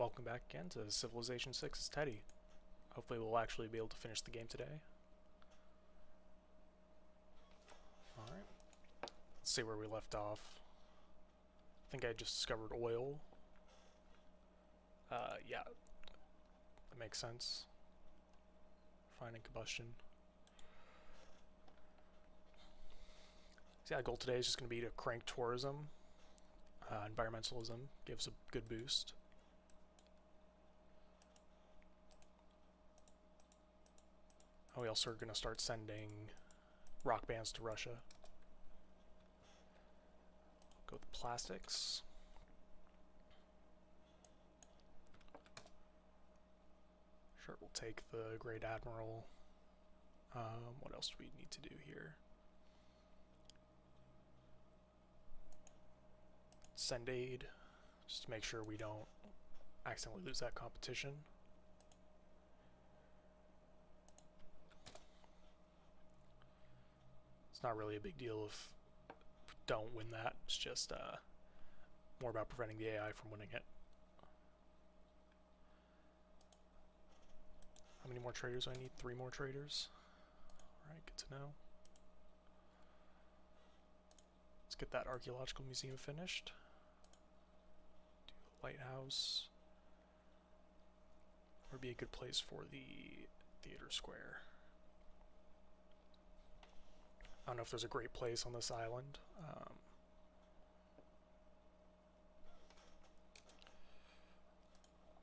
welcome back again to Civilization 6. It's Teddy. Hopefully we'll actually be able to finish the game today. Alright. Let's see where we left off. I think I just discovered oil. Yeah. That makes sense. Finding combustion. So yeah, the goal today is just going to be to crank tourism. Environmentalism gives a good boost. We also are going to start sending rock bands to Russia. Go with the plastics. Sure, we'll take the Great Admiral. What else do we need to do here? Send aid, just to make sure we don't accidentally lose that competition. It's not really a big deal if we don't win that. It's just more about preventing the AI from winning it. How many more traders do I need? 3 more traders. Alright, good to know. Let's get that archaeological museum finished. Do a lighthouse. Would be a good place for the theater square. I don't know if there's a great place on this island.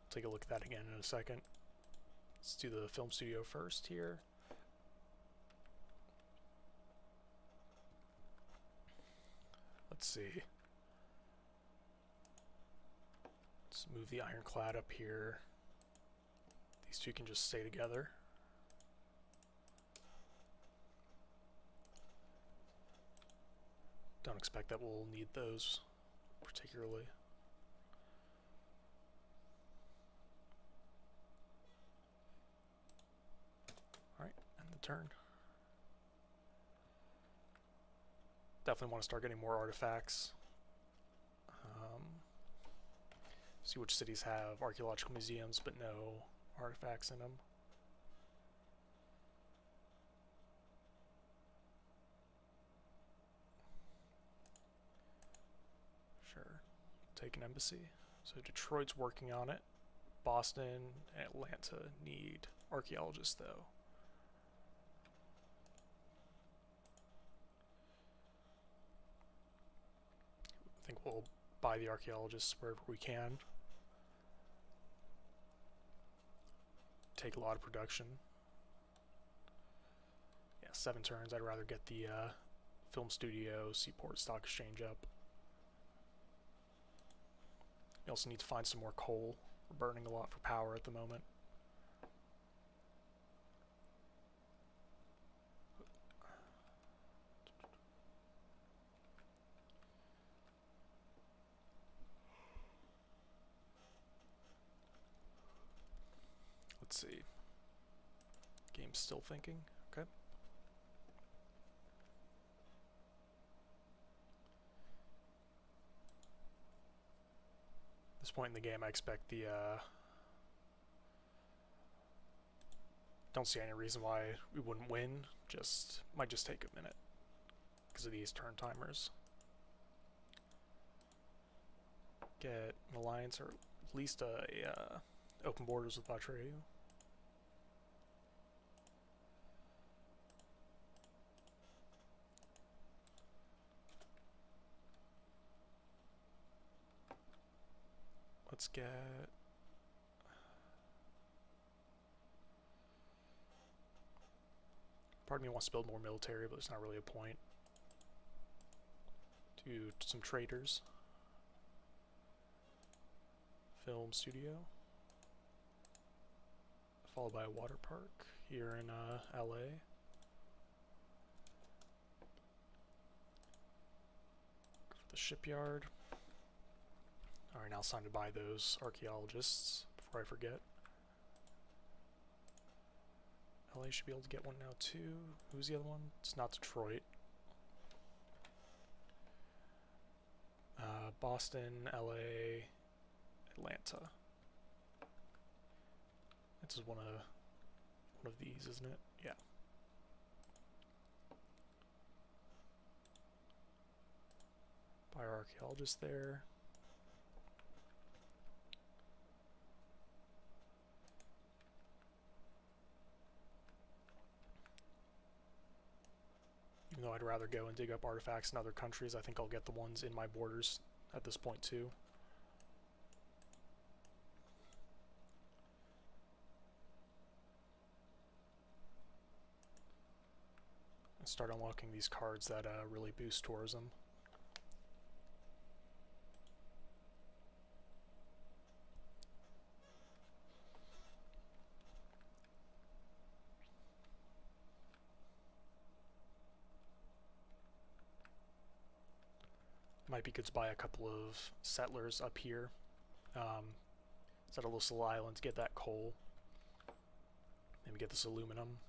Take a look at that again in a second. Let's do the film studio first here. Let's see. Let's move the ironclad up here. These two can just stay together. Don't expect that we'll need those particularly. Alright, end the turn. Definitely want to start getting more artifacts. See which cities have archaeological museums but no artifacts in them. Sure. Take an embassy. So Detroit's working on it. Boston and Atlanta need archaeologists though. I think we'll buy the archaeologists wherever we can. Take a lot of production. Yeah, 7 turns. I'd rather get the film studio, Seaport Stock Exchange up. We also need to find some more coal. We're burning a lot for power at the moment. Let's see. Game's still thinking. Okay. At this point in the game, I expect the don't see any reason why we wouldn't win. Might just take a minute because of these turn timers. Get an alliance or at least a open borders with Valtradio. Let's get... Part of me wants to build more military, but there's not really a point. Do some traders. Film studio. Followed by a water park here in LA. Go for the shipyard. Alright, now it's time to buy those archaeologists before I forget. LA should be able to get one now too. Who's the other one? It's not Detroit. Boston, LA, Atlanta. This is one of these, isn't it? Yeah. Bioarchaeologist there. Even though I'd rather go and dig up artifacts in other countries, I think I'll get the ones in my borders at this point too. And start unlocking these cards that really boost tourism. Might be good to buy a couple of settlers up here. Settle this little island to get that coal. Maybe get this aluminum.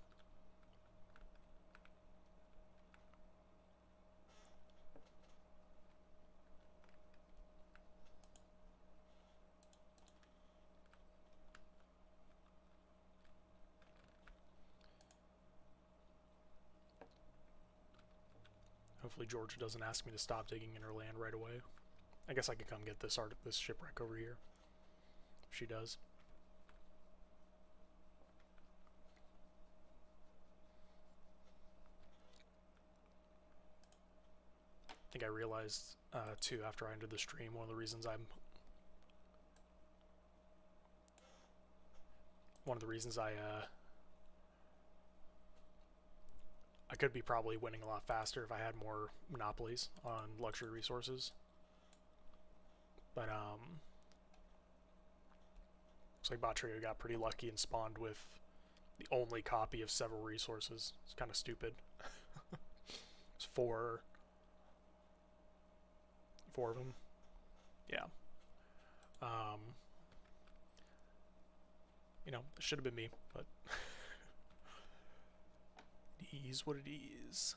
Hopefully Georgia doesn't ask me to stop digging in her land right away. I guess I could come get this shipwreck over here. If she does. I think I realized too after I ended the stream, one of the reasons I could be probably winning a lot faster if I had more monopolies on luxury resources. But looks like Botryga got pretty lucky and spawned with the only copy of several resources. It's kind of stupid. It's four of them. Yeah. You know, it should have been me, but it is what it is.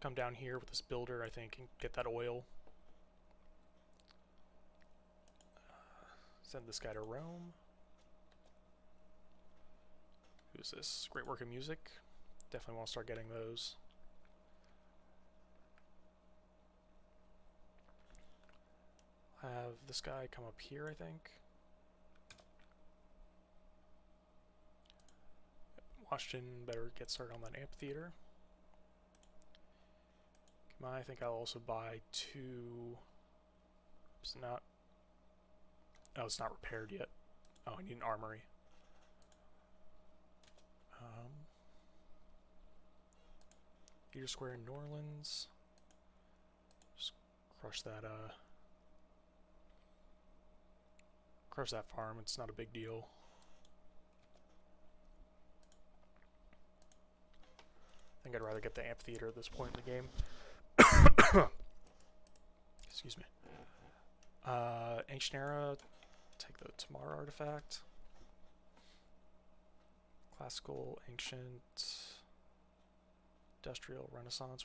Come down here with this builder, I think, and get that oil. Send this guy to Rome. Who's this? Great work in music. Definitely want to start getting those. Have this guy come up here, I think. Washington better get started on that amphitheater. I think I'll also buy two. It's not. Oh, it's not repaired yet. Oh, I need an armory. Peter Square in New Orleans. Just crush that. Crush that farm. It's not a big deal. I think I'd rather get the amphitheater at this point in the game. Excuse me. Ancient Era, take the Tamar artifact. Classical, Ancient, Industrial, Renaissance,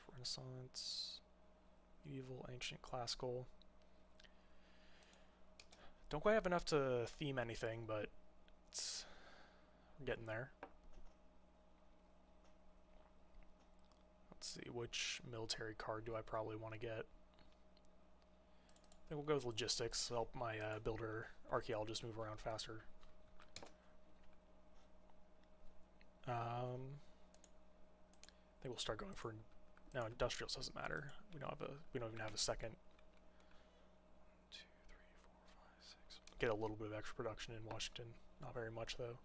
Medieval, Ancient, Classical. Don't quite have enough to theme anything, but we're getting there. Let's see, which military card do I probably want to get? I think we'll go with logistics to help my builder archaeologist move around faster. I think we'll start going for no industrials. Doesn't matter. We don't even have a second. 2, 3, 4, 5, 6. Get a little bit of extra production in Washington. Not very much though.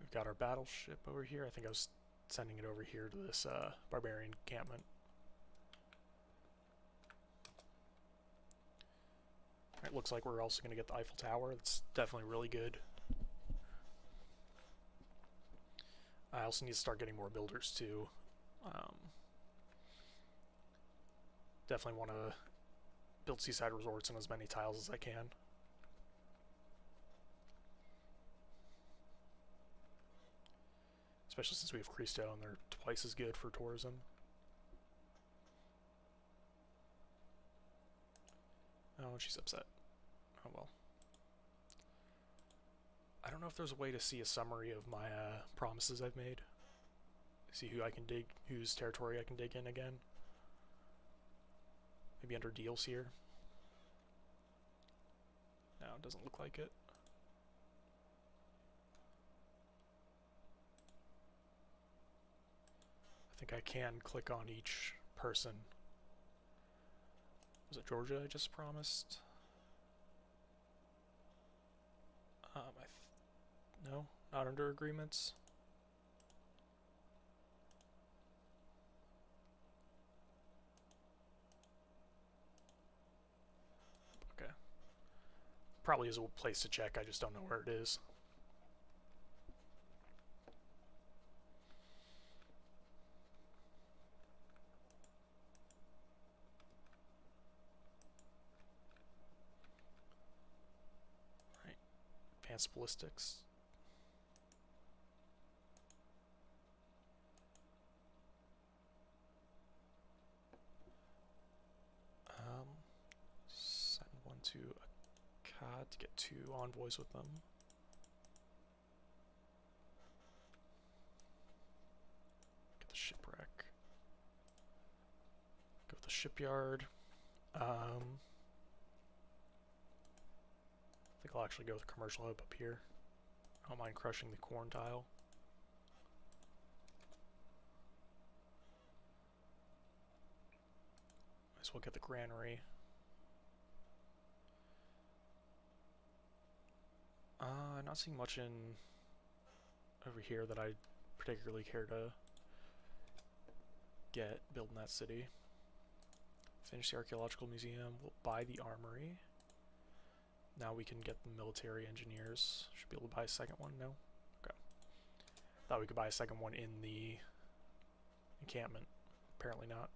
We've got our battleship over here. I think I was sending it over here to this barbarian encampment. It looks like we're also going to get the Eiffel Tower. That's definitely really good. I also need to start getting more builders too. Definitely want to build seaside resorts in as many tiles as I can. Especially since we have Cristo and they're twice as good for tourism. Oh, she's upset. Oh well. I don't know if there's a way to see a summary of my promises I've made. See who I can dig, whose territory I can dig in again. Maybe under deals here. No, it doesn't look like it. I think I can click on each person. Was it Georgia I just promised? No, not under agreements. Okay. Probably is a place to check, I just don't know where it is. Right. Advanced ballistics. Send one to Akkad to get 2 envoys with them. Get the shipwreck. Go with the shipyard. I think I'll actually go with the commercial hub up here. I don't mind crushing the corn tile. Might as well get the granary. Not seeing much in over here that I particularly care to get built in that city. Finish the archaeological museum. We'll buy the armory. Now we can get the military engineers. Should be able to buy a second one. No? Okay. Thought we could buy a second one in the encampment. Apparently not.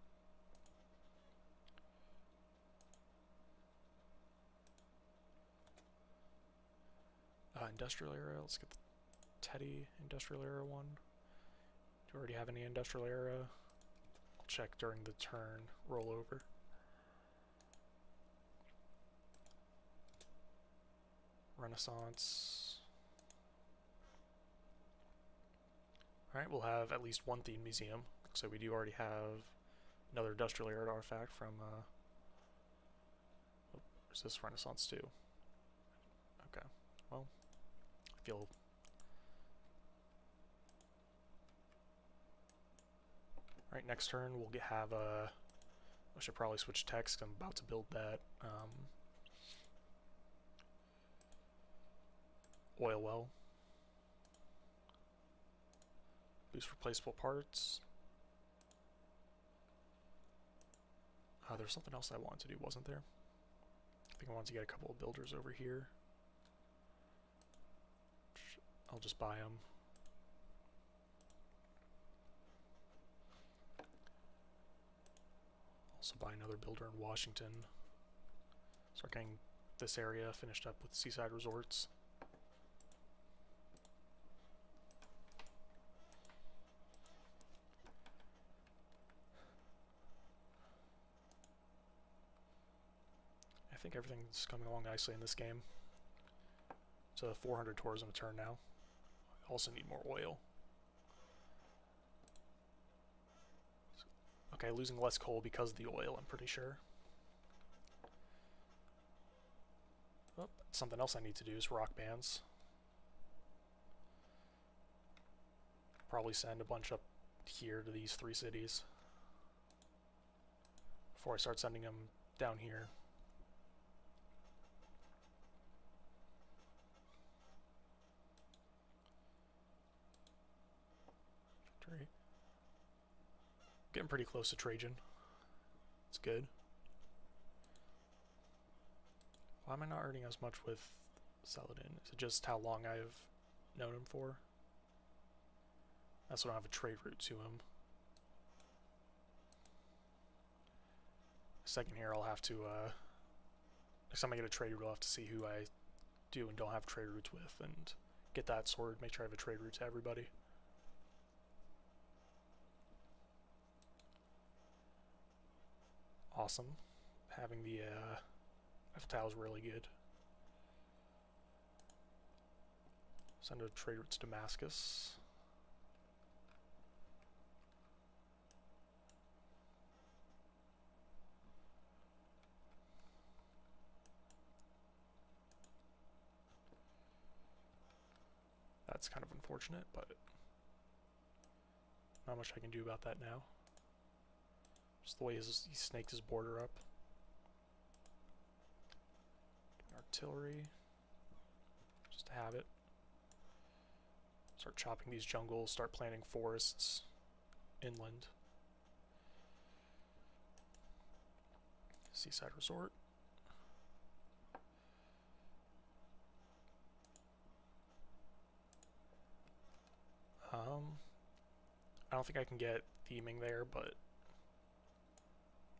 Industrial area. Let's get the Teddy industrial area one. Do you already have any industrial area? I'll check during the turn rollover. Renaissance. Alright, we'll have at least one themed museum. So we do already have another industrial area artifact from, where's this Renaissance too? Okay, well, I feel... Alright, next turn we'll have a... I should probably switch text, I'm about to build that, oil well. Boost replaceable parts. There's something else I wanted to do, wasn't there? I think I wanted to get a couple of builders over here. I'll just buy them. Also buy another builder in Washington. Start getting this area finished up with seaside resorts. I think everything's coming along nicely in this game. So 400 tourism a turn now. Also need more oil. Okay, losing less coal because of the oil, I'm pretty sure. Oh, something else I need to do is rock bands. Probably send a bunch up here to these 3 cities before I start sending them down here. Getting pretty close to Trajan. It's good. Why am I not earning as much with Saladin? Is it just how long I've known him for? I also don't have a trade route to him. Second here, I'll have to, next time I get a trade route, I'll have to see who I do and don't have trade routes with and get that sorted, make sure I have a trade route to everybody. awesome. Having the Eiffel Tower is really good. Send a trade route to Damascus. That's kind of unfortunate, but not much I can do about that now. Just the way he snakes his border up. Artillery. Just to have it. Start chopping these jungles, start planting forests inland. Seaside Resort. I don't think I can get theming there, but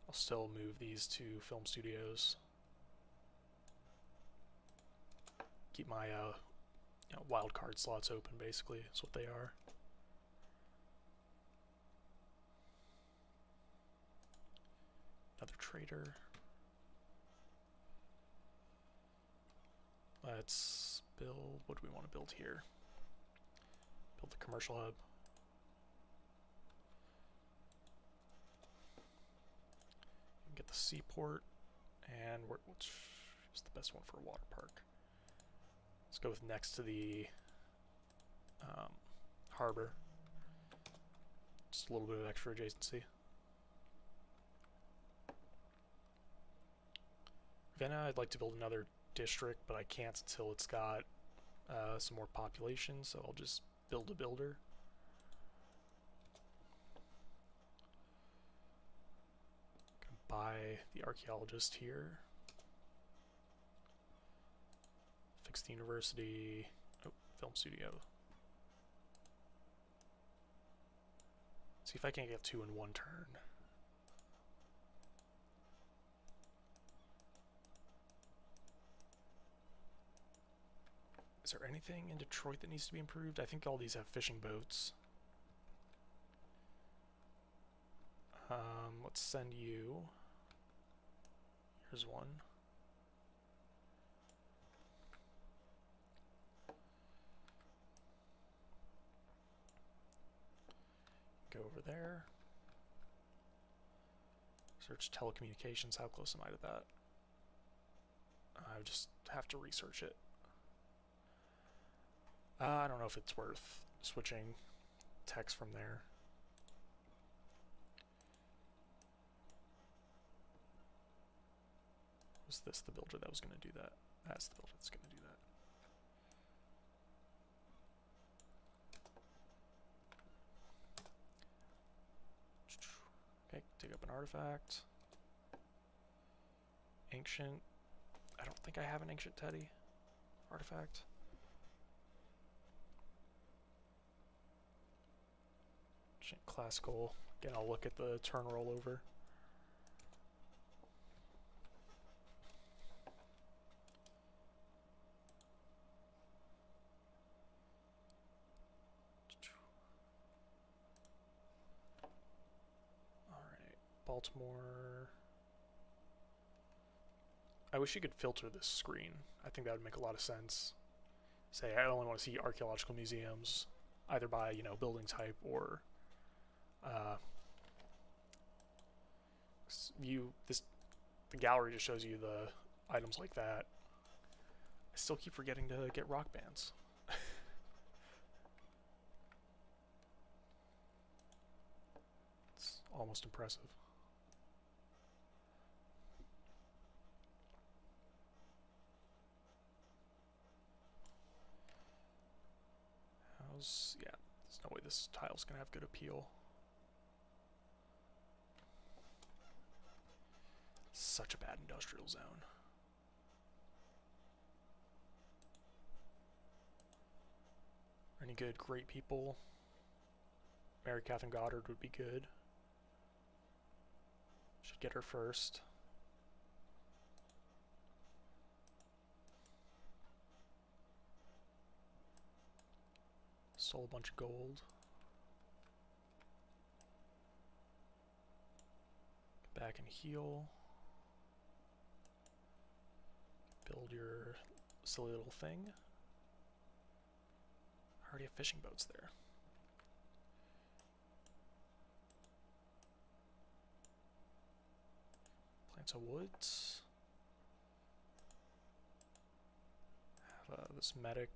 I'll still move these to film studios. Keep my wild card slots open, basically, is what they are. Another trader. Let's build, what do we want to build here? Build the commercial hub. Get the seaport, and which is the best one for a water park? Let's go with next to the harbor. Just a little bit of extra adjacency. Ravenna, I'd like to build another district, but I can't until it's got some more population, so I'll just build a builder. Buy the archaeologist here. Fix the university. Oh, film studio. See if I can't get 2 in 1 turn. Is there anything in Detroit that needs to be improved? I think all these have fishing boats. Let's send you. Here's one. Go over there. Search telecommunications. How close am I to that? I just have to research it. I don't know if it's worth switching text from there. Was this the builder that was going to do that? That's the builder that's going to do that. Okay, dig up an artifact. Ancient. I don't think I have an ancient teddy artifact. Ancient classical. Again, I'll look at the turn rollover. Baltimore. I wish you could filter this screen. I think that would make a lot of sense. Say I only want to see archaeological museums, either by building type or view this. The gallery just shows you the items like that. I still keep forgetting to get rock bands. It's almost impressive. Yeah, there's no way this tile's gonna have good appeal. Such a bad industrial zone. Any good great people? Mary Catherine Goddard would be good. Should get her first. Stole a bunch of gold. back and heal. Build your silly little thing. I already have fishing boats there. Plant some woods. Have this medic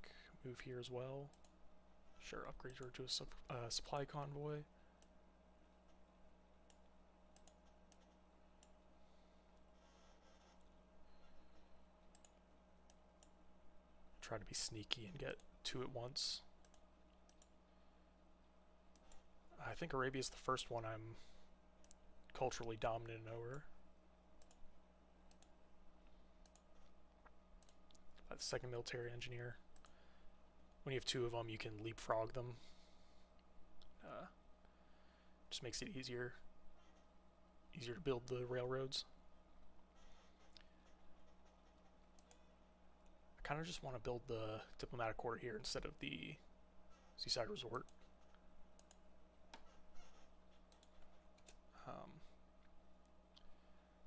move here as well. Sure, upgrade her to a supply convoy. Try to be sneaky and get two at once. I think Arabia is the first one I'm culturally dominant over. The second military engineer. When you have two of them, you can leapfrog them. Just makes it easier to build the railroads. I kind of just want to build the diplomatic court here instead of the seaside resort.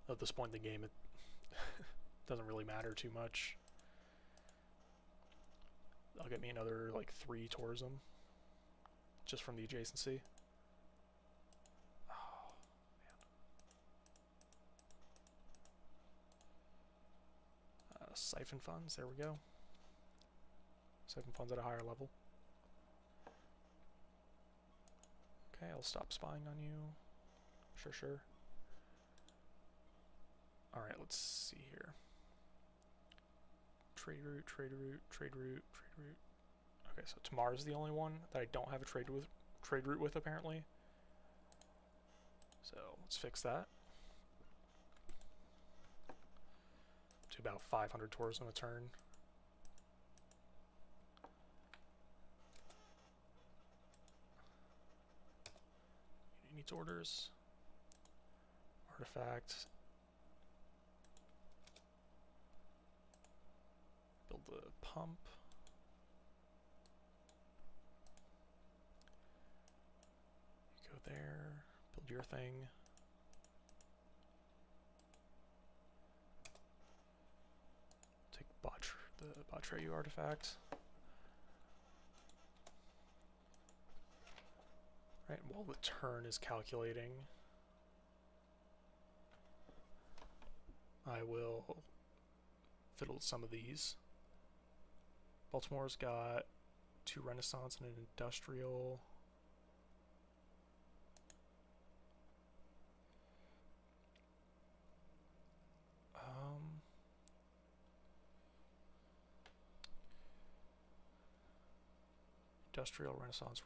At this point in the game, it doesn't really matter too much. That'll get me another like 3 tourism just from the adjacency. Oh, man. Siphon funds, there we go. Siphon funds at a higher level. Okay, I'll stop spying on you. Sure. Alright, let's see here. Trade route. Okay, so Tamar's the only one that I don't have a trade route with apparently. So let's fix that. To about 500 tourism a turn. Needs orders. Artifact. Build the pump. You go there. Build your thing. Take the Batreyu artifact. Right, while the turn is calculating, I will fiddle with some of these. Baltimore's got 2 Renaissance and an Industrial. Industrial, Renaissance.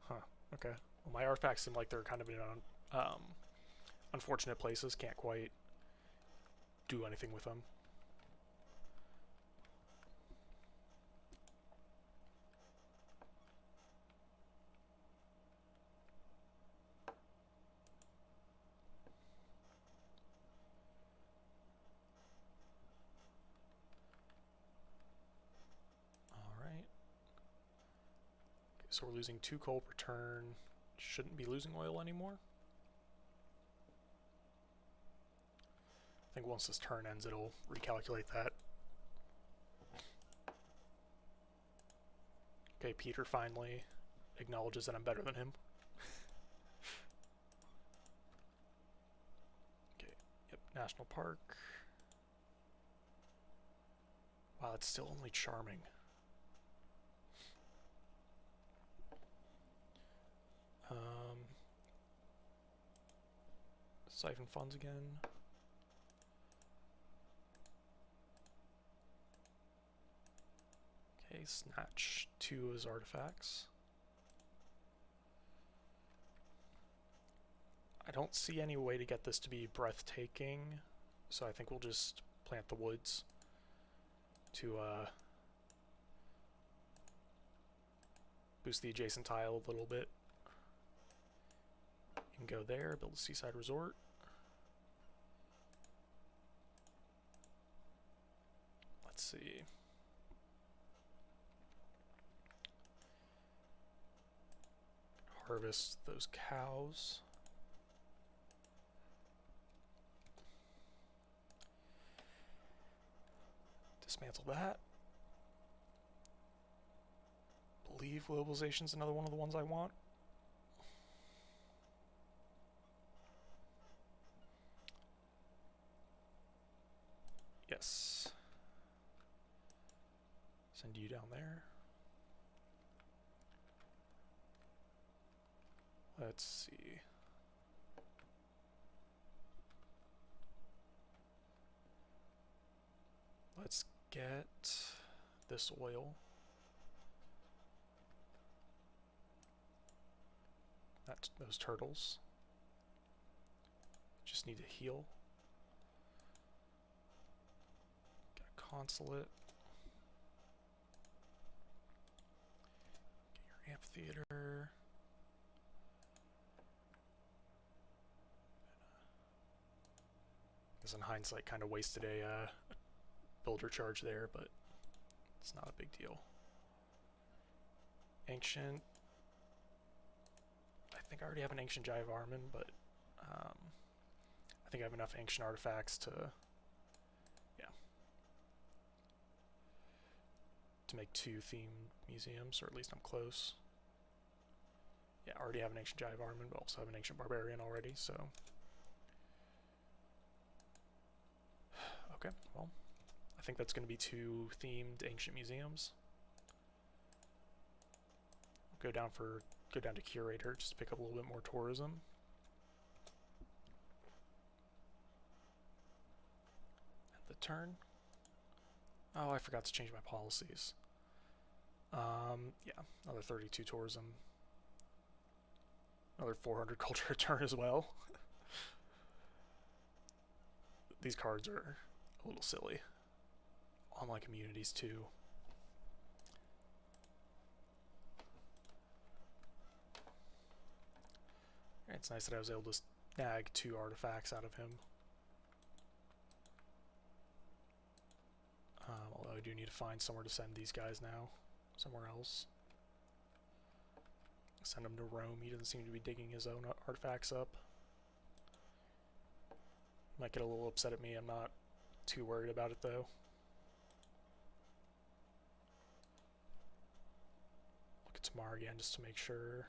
Huh, okay. Well, my artifacts seem like they're kind of in unfortunate places. Can't quite do anything with them. So we're losing 2 coal per turn. Shouldn't be losing oil anymore. I think once this turn ends, it'll recalculate that. Okay, Peter finally acknowledges that I'm better than him. Okay, yep, National Park. Wow, it's still only charming. Siphon funds again. Okay, snatch 2 as artifacts. I don't see any way to get this to be breathtaking, so I think we'll just plant the woods to boost the adjacent tile a little bit. You can go there, build a seaside resort. Let's see. harvest those cows. Dismantle that. Believe globalization's another one of the ones I want. Yes. Send you down there. Let's see. Let's get this oil. That's those turtles. Just need to heal. Get a consulate. Get your amphitheater. In hindsight, kind of wasted a builder charge there, but it's not a big deal. Ancient. I think I already have an ancient Jive Armin, but I think I have enough ancient artifacts to, yeah, to make 2 themed museums, or at least I'm close. Yeah, I already have an ancient Jive Armin, but also have an ancient barbarian already, so. Okay, well, I think that's going to be 2 themed ancient museums. Go down to curator just to pick up a little bit more tourism. At the turn. Oh, I forgot to change my policies. Yeah, another 32 tourism. Another 400 culture return as well. These cards are a little silly. Online communities too. It's nice that I was able to snag 2 artifacts out of him. Although I do need to find somewhere to send these guys now. Somewhere else. Send him to Rome. He doesn't seem to be digging his own artifacts up. Might get a little upset at me. I'm not too worried about it though. Look at Tamar again just to make sure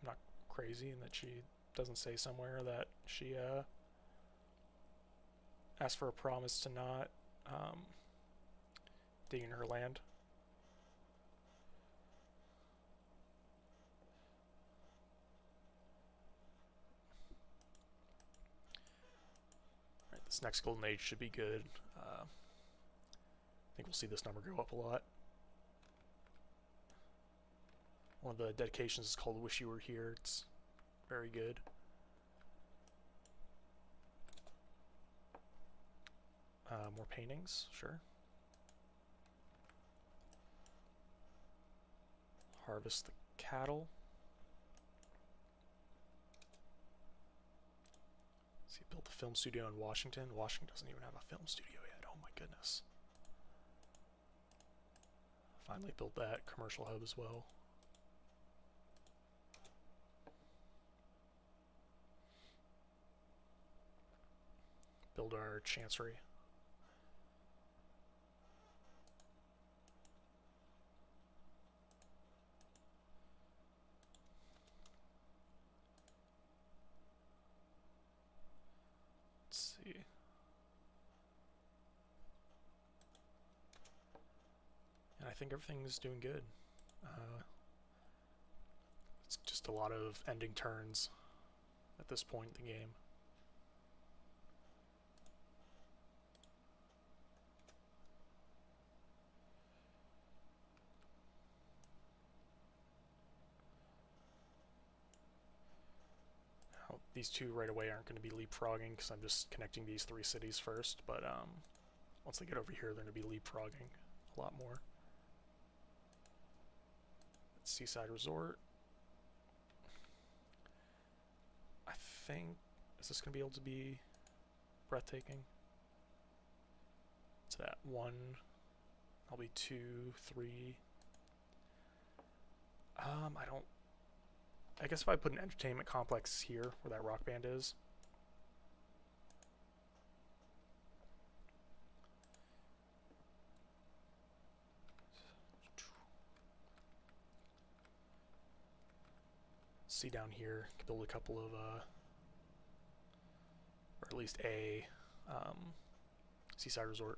I'm not crazy and that she doesn't say somewhere that she asked for a promise to not dig in her land. Alright, this next golden age should be good. I think we'll see this number go up a lot. One of the dedications is called Wish You Were Here. It's very good. More paintings, sure. Harvest the cattle. See, built a film studio in Washington. Washington doesn't even have a film studio yet. Oh my goodness. Finally built that commercial hub as well. Build our chancery. Let's see. And I think everything's doing good. It's just a lot of ending turns at this point in the game. These 2 right away aren't going to be leapfrogging because I'm just connecting these 3 cities first, but once they get over here, they're going to be leapfrogging a lot more. Seaside Resort. I think, is this going to be able to be breathtaking? It's that 1, I'll be 2, 3. I don't I guess if I put an entertainment complex here, where that rock band is. See down here, can build a couple of, or at least a seaside resort.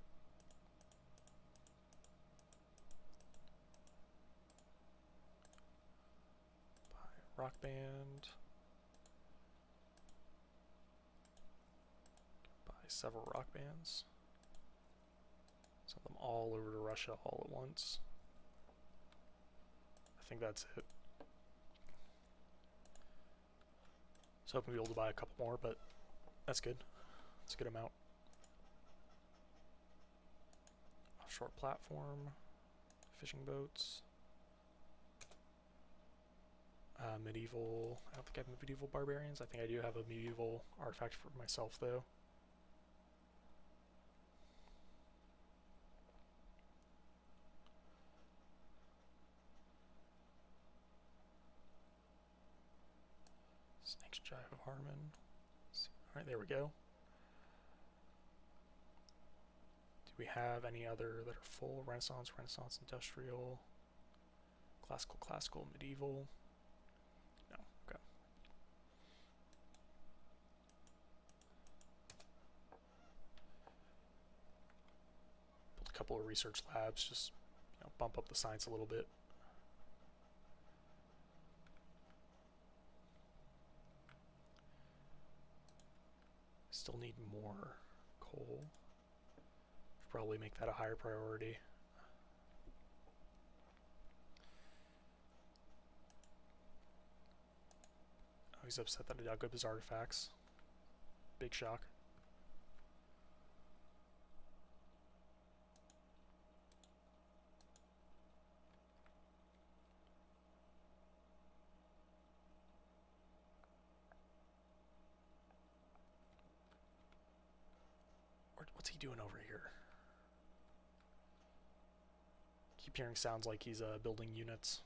Buy rock band. Buy several rock bands. Send them all over to Russia all at once. I think that's it. So hoping we'll be able to buy a couple more, but that's good. That's a good amount. Offshore platform, fishing boats, medieval. I don't think I have medieval barbarians. I think I do have a medieval artifact for myself though. Snake's Jive of Harmon. Alright, there we go. Do we have any other that are full? Renaissance, Renaissance, Industrial, Classical, Classical, Medieval? No, okay. Build a couple of research labs, just bump up the science a little bit. Still need more coal. Should probably make that a higher priority. Oh, he's upset that I dug up his artifacts. Big shock. What's he doing over here? Keep hearing sounds like he's building units.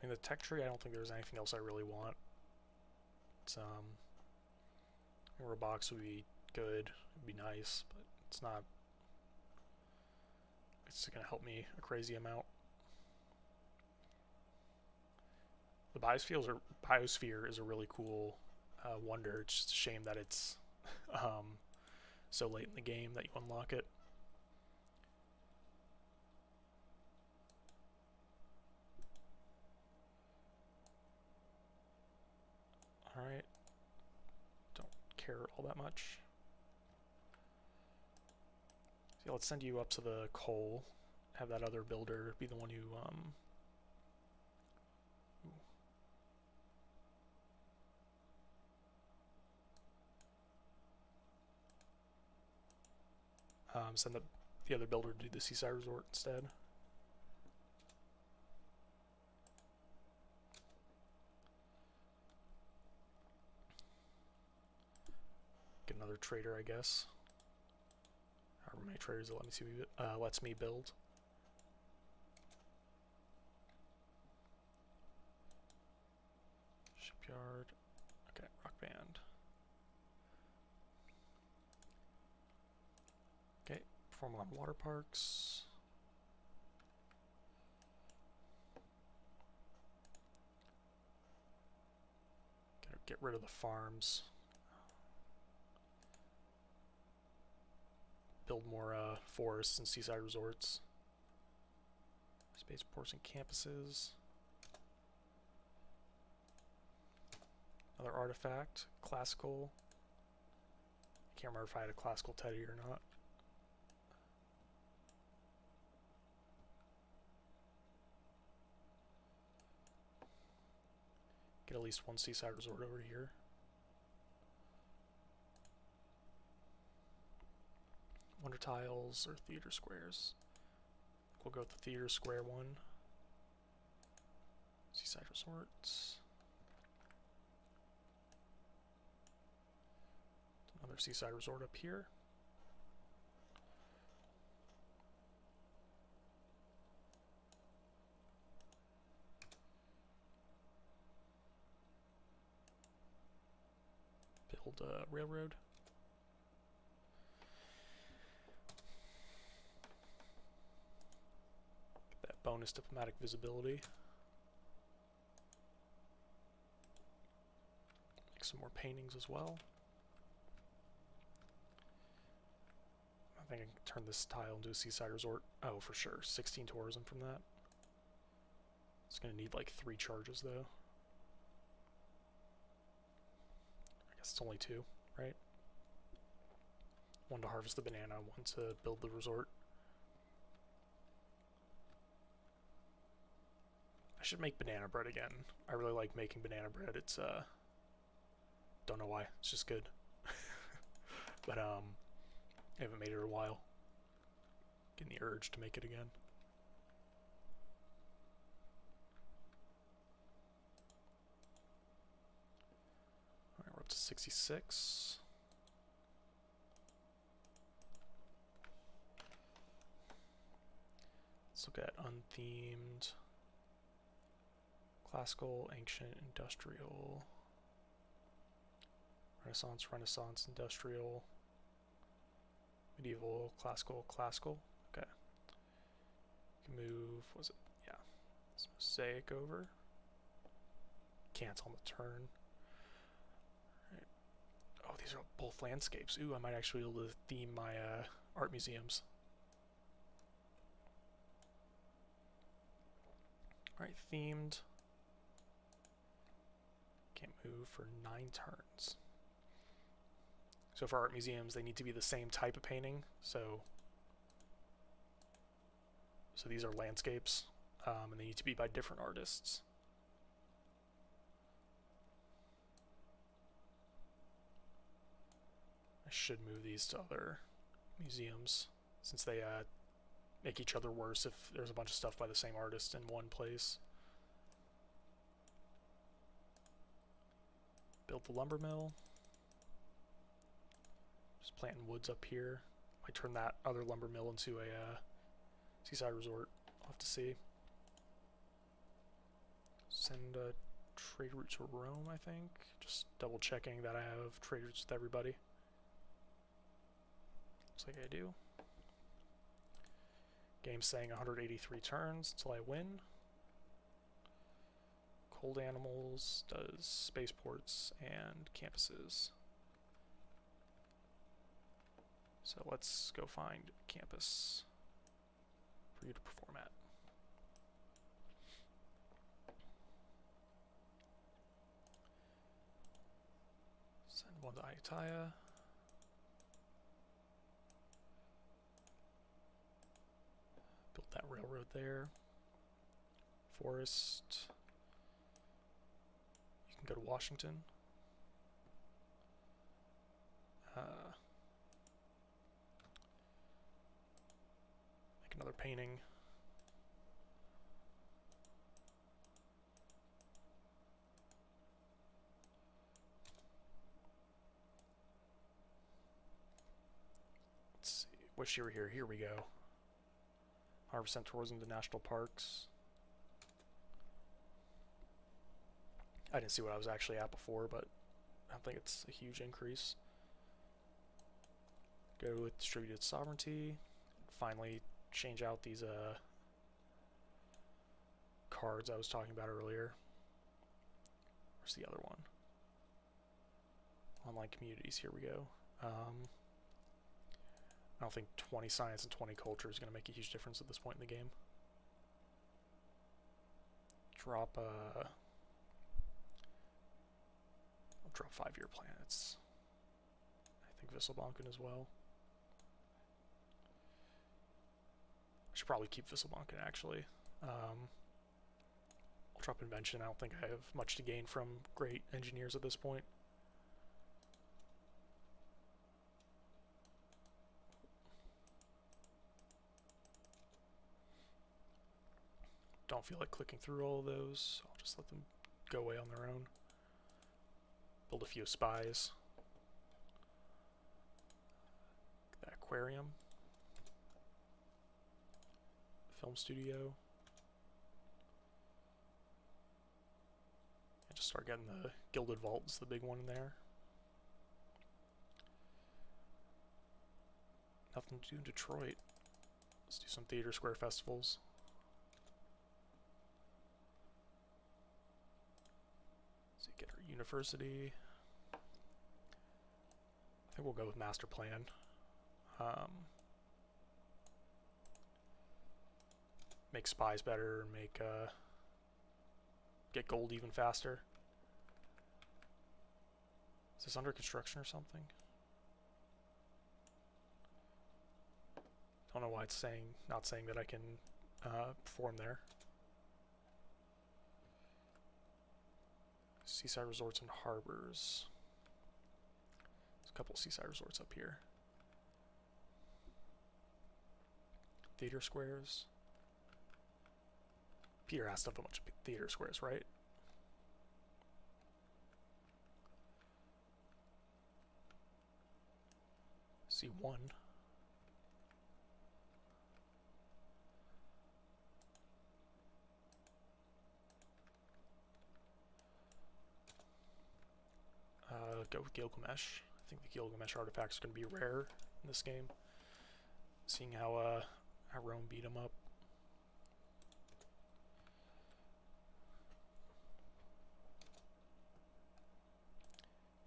I mean, the tech tree, I don't think there's anything else I really want. It's, robotics would be good, it'd be nice, but it's not. It's gonna help me a crazy amount. The biosphere is a really cool wonder. It's just a shame that it's so late in the game that you unlock it. Alright. Don't care all that much. So let's send you up to the coal. Have that other builder be the one who send the other builder to do the seaside resort instead. Get another trader, I guess. However many traders it lets me build. Shipyard. Okay, rock band. Okay, perform on water parks. Get rid of the farms. Build more forests and seaside resorts. Spaceports and campuses. Another artifact. Classical. I can't remember if I had a classical teddy or not. Get at least one seaside resort over here. Wonder tiles or theater squares. We'll go with the theater square one. Seaside resorts. Another seaside resort up here. Build a railroad. Get that bonus diplomatic visibility. Make some more paintings as well. I think I can turn this tile into a seaside resort. Oh, for sure. 16 tourism from that. It's going to need like 3 charges though. I guess it's only 2, right? 1 to harvest the banana, 1 to build the resort. I should make banana bread again. I really like making banana bread. It's don't know why. It's just good. But I haven't made it in a while. Getting the urge to make it again. Alright, we're up to 66. Let's look at unthemed, classical, ancient, industrial, Renaissance, industrial, medieval, classical. Okay. You can move, was it? Yeah. This mosaic over. Cancel on the turn. Right. Oh, these are both landscapes. Ooh, I might actually be able to theme my art museums. Alright, themed. Can't move for 9 turns. So for art museums, they need to be the same type of painting. So these are landscapes, and they need to be by different artists. I should move these to other museums, since they make each other worse if there's a bunch of stuff by the same artist in one place. Build the lumber mill. Just planting woods up here. Might turn that other lumber mill into a seaside resort. I'll have to see. Send a trade route to Rome, I think. Just double checking that I have trade routes with everybody. Looks like I do. Game's saying 183 turns until I win. Cold animals does spaceports and campuses. So let's go find a campus for you to perform at. Send 1 to Ayutthaya. Built that railroad there. Forest. You can go to Washington. Make another painting. Let's see. Wish you were here. Here we go. 100% tourism to national parks. I didn't see what I was actually at before, but I don't think it's a huge increase. Go with distributed sovereignty. Finally change out these cards I was talking about earlier. Where's the other one? Online communities, here we go. I don't think 20 science and 20 culture is going to make a huge difference at this point in the game. Drop I'll drop 5-year planets. I think Visselbanken as well. I should probably keep Visselbanken actually. I'll drop invention. I don't think I have much to gain from great engineers at this point. Don't feel like clicking through all of those. I'll just let them go away on their own. Build a few spies. aquarium, film studio. And just start getting the Gilded Vaults, the big one in there. Nothing to do in Detroit. Let's do some Theater Square festivals. So get our university. I think we'll go with master plan. Make spies better, make get gold even faster. Is this under construction or something? Don't know why it's not saying that I can perform there. Seaside resorts and harbors. There's a couple of seaside resorts up here. Theater squares. Peter has to have a bunch of theater squares, right? C1. Go with Gilgamesh. I think the Gilgamesh artifacts are going to be rare in this game. Seeing how Rome beat him up.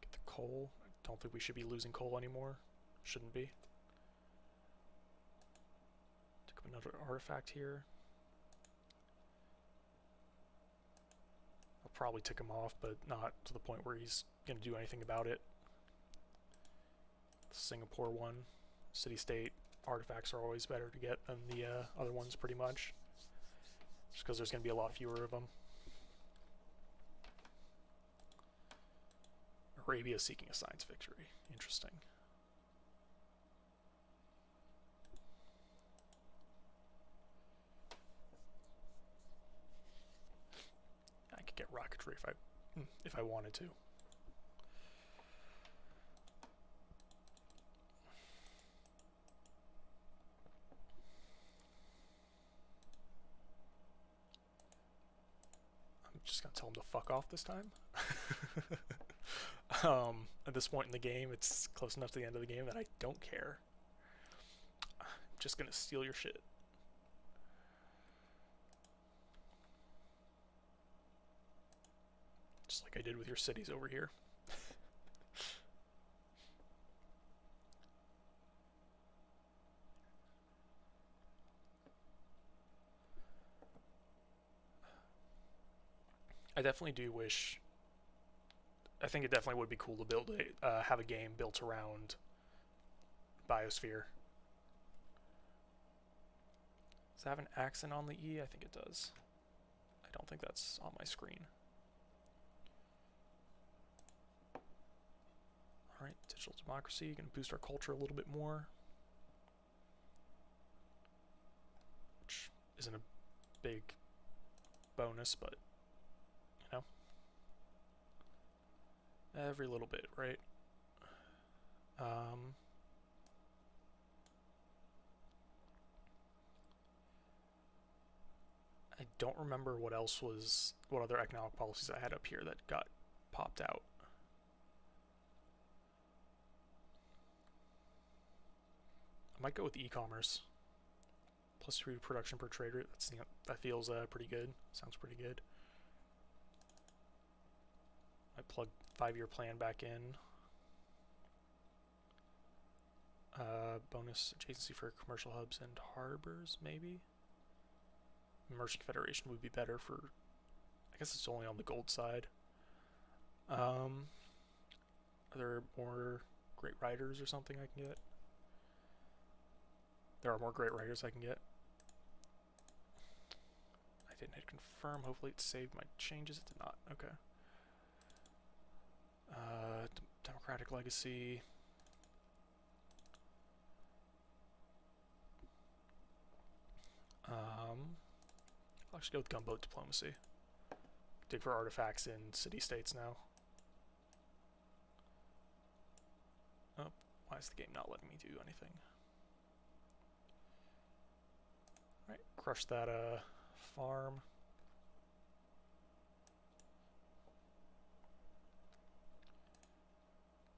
Get the coal. I don't think we should be losing coal anymore. Shouldn't be. Took up another artifact here. I'll probably tick him off, but not to the point where he's going to do anything about it. The Singapore one, city-state artifacts are always better to get than the other ones, pretty much. Just because there's going to be a lot fewer of them. Arabia seeking a science victory. Interesting. I could get rocketry if I wanted to. I'm just gonna tell him to fuck off this time. At this point in the game, it's close enough to the end of the game that I don't care. I'm just gonna steal your shit. Just like I did with your cities over here. I definitely do wish... I think it definitely would be cool to build have a game built around Biosphere. Does it have an accent on the E? I think it does. I don't think that's on my screen. Alright, digital democracy, gonna boost our culture a little bit more. Which isn't a big bonus, but, you know. Every little bit, right? I don't remember what other economic policies I had up here that got popped out. I might go with e-commerce. Plus 3 production per trader. That feels pretty good. Sounds pretty good. I plug 5-year plan back in. Bonus adjacency for commercial hubs and harbors, maybe? Merchant Federation would be better for... I guess it's only on the gold side. Are there more great riders or something I can get? There are more great riders I can get. I didn't hit confirm. Hopefully it saved my changes. It did not. Okay. Democratic legacy. I'll actually go with gunboat diplomacy. Dig for artifacts in city-states now. Oh, why is the game not letting me do anything? Alright, crush that farm.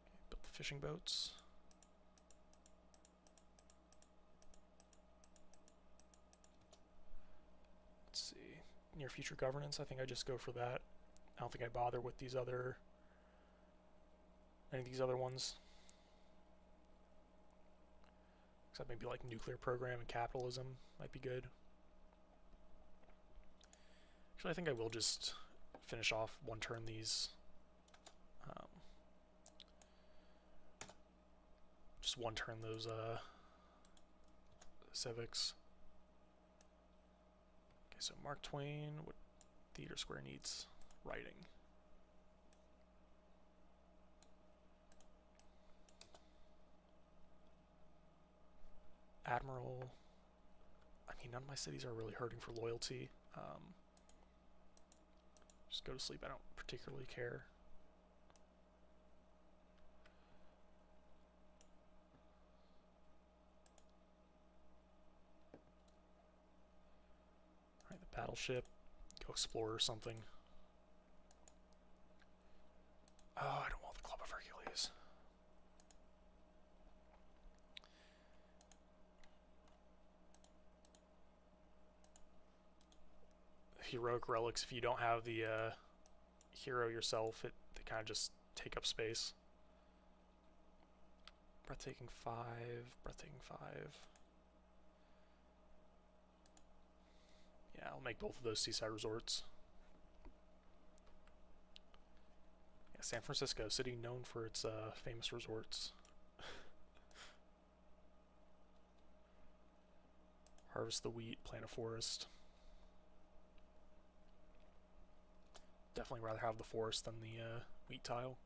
Okay, build the fishing boats. Let's see. Near future governance, I think I just go for that. I don't think I bother with these other any of these other ones. Except maybe like nuclear program and capitalism might be good. Actually, I think I will just finish off one turn these. Just one turn those civics. Okay, so Mark Twain, what theater square needs? Writing. Admiral. I mean, none of my cities are really hurting for loyalty. Just go to sleep. I don't particularly care. Alright, the battleship. Go explore or something. Oh, I don't want the Club of Hercules. Heroic relics, if you don't have the hero yourself, they kind of just take up space. Breathtaking 5, breathtaking 5. Yeah, I'll make both of those seaside resorts. Yeah, San Francisco, city known for its famous resorts. Harvest the wheat, plant a forest. Definitely rather have the forest than the wheat tile.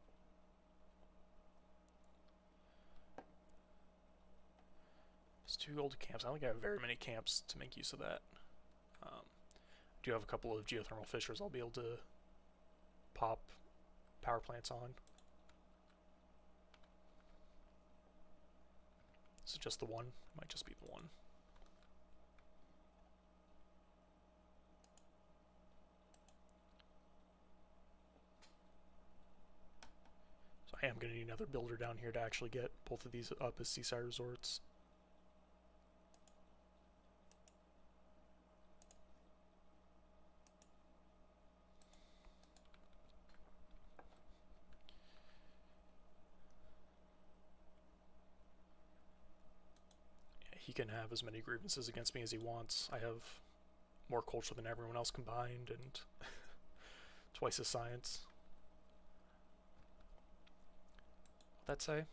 It's 2 gold camps. I don't think I have very many camps to make use of that. I do have a couple of geothermal fissures I'll be able to pop power plants on. Is it just the one? It might just be the one. So I am going to need another builder down here to actually get both of these up as seaside resorts. He can have as many grievances against me as he wants. I have more culture than everyone else combined and twice as science. What'd that say?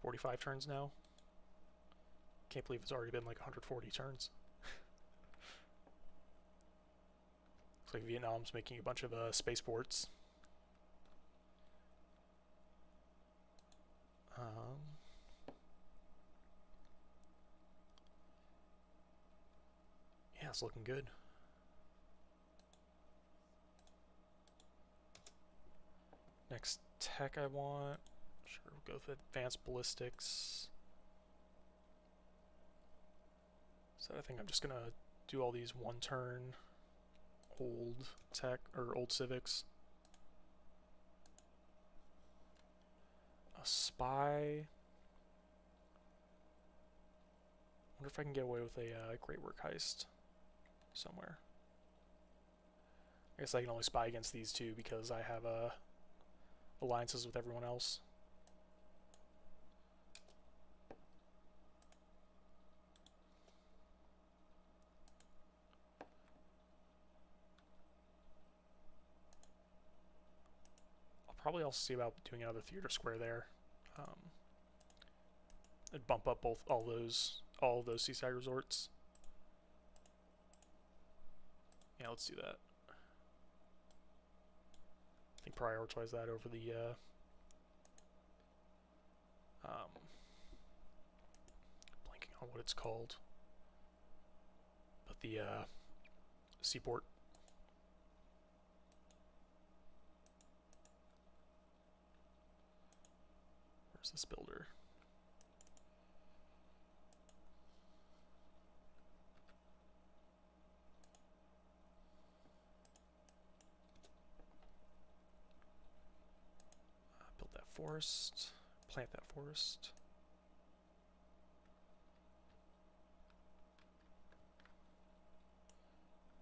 45 turns now? Can't believe it's already been like 140 turns. Looks like Vietnam's making a bunch of spaceports. Yeah, it's looking good. Next tech I want. Sure, we'll go with advanced ballistics. So I think I'm just gonna do all these one turn old tech or old civics. A spy. Wonder if I can get away with a great work heist somewhere. I guess I can only spy against these two because I have alliances with everyone else. I'll probably also see about doing another theater square there. I'd bump up all those seaside resorts. Yeah, let's do that. I think prioritize that over the blanking on what it's called, but the seaport. Where's this builder? forest. Plant that forest.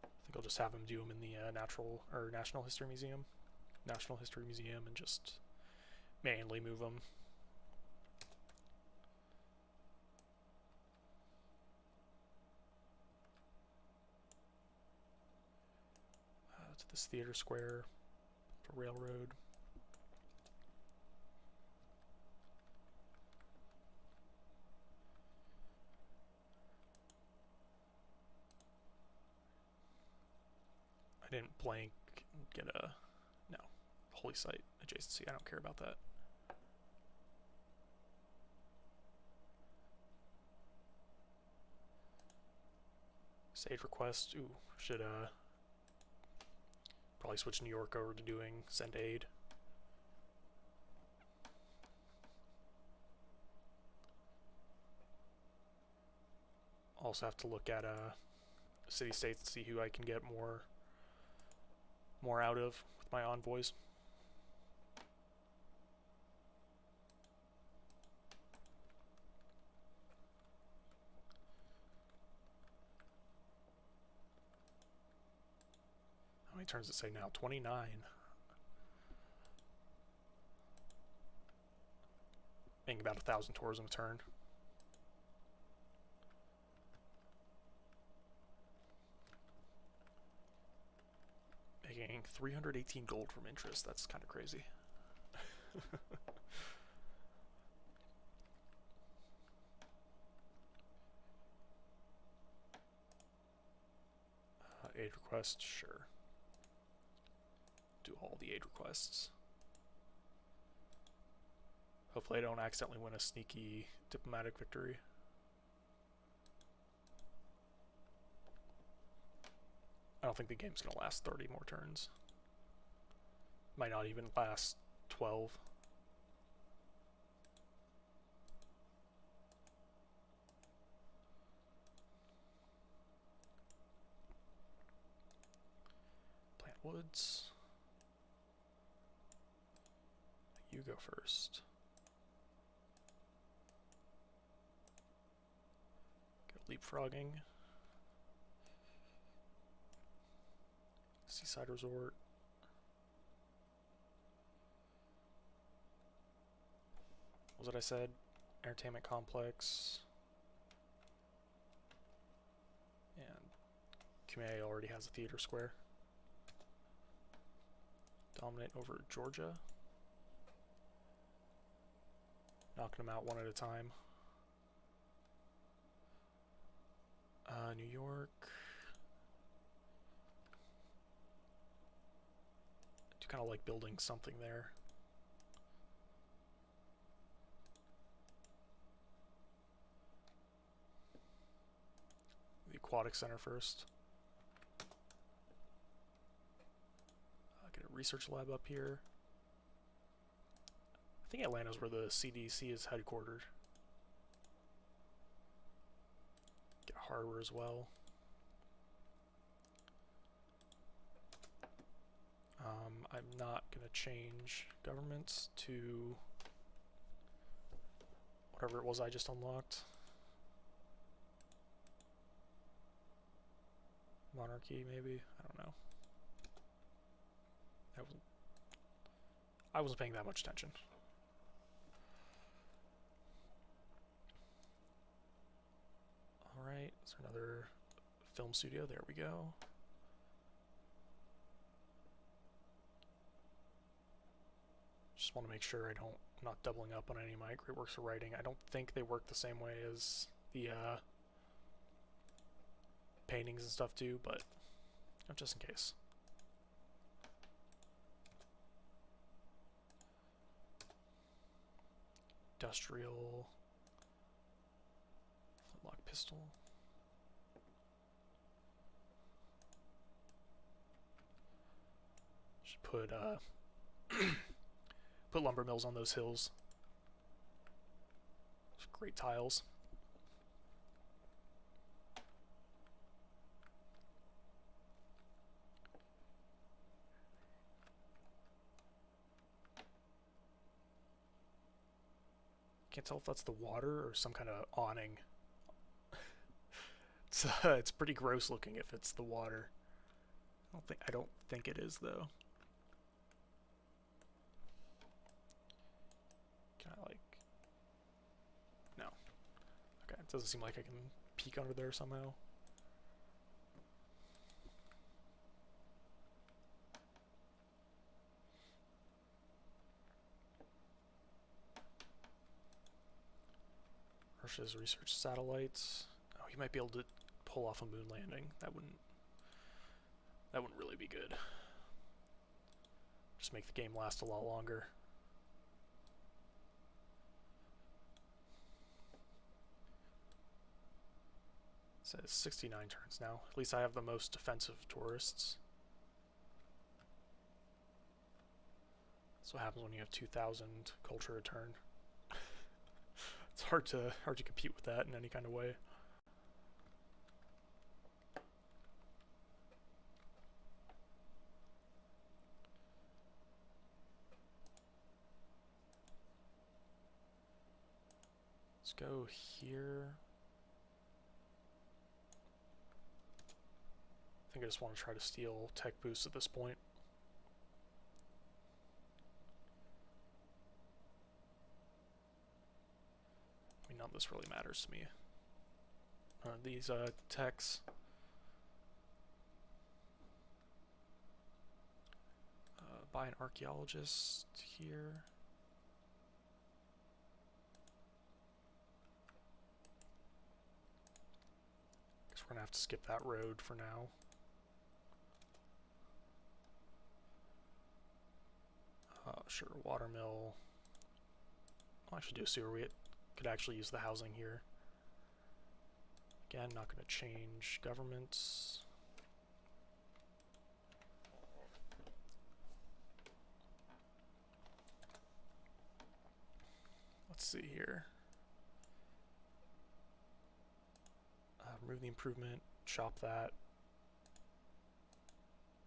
I think I'll just have him do them in the National History Museum. National History Museum, and just manually move them. To this theater square, the railroad. I didn't blank get a no holy site adjacency. I don't care about that. Sage request. Ooh, should probably switch New York over to doing send aid. Also have to look at city states to see who I can get more out of with my envoys. How many turns does it say now? 29. Making about 1,000 tourism a turn. Making 318 gold from interest. That's kind of crazy. Aid request, sure. Do all the aid requests. Hopefully I don't accidentally win a sneaky diplomatic victory. I don't think the game's gonna last 30 more turns. Might not even last 12. Plant woods. You go first. Go leapfrogging. Seaside Resort. What was it I said? Entertainment Complex. And Kume already has a theater square. Dominate over Georgia. Knocking them out one at a time. New York. I do kind of like building something there. The Aquatic Center first. Get a research lab up here. I think Atlanta's where the CDC is headquartered. Get a harbor as well. I'm not going to change governments to whatever it was I just unlocked. Monarchy, maybe? I don't know. I wasn't paying that much attention. Alright, is there another film studio? There we go. Just want to make sure I'm not doubling up on any of my great works of writing. I don't think they work the same way as the paintings and stuff do, but just in case. Industrial flintlock pistol. Should put put lumber mills on those hills. Those great tiles. Can't tell if that's the water or some kind of awning. It's pretty gross looking if it's the water. I don't think it is though. Can I like? No. Okay, it doesn't seem like I can peek under there somehow. Russia's research satellites. Oh, he might be able to pull off a moon landing. That wouldn't really be good. Just make the game last a lot longer. It says 69 turns now. At least I have the most defensive tourists. That's what happens when you have 2,000 culture a turn. It's hard to compete with that in any kind of way. Let's go here. I think I just want to try to steal tech boosts at this point. I mean, none of this really matters to me. These techs. Buy an archaeologist here. Guess we're gonna have to skip that road for now. Sure, watermill. I'll actually do a sewer. We could actually use the housing here. Again, not going to change governments. Let's see here. Remove the improvement, shop that.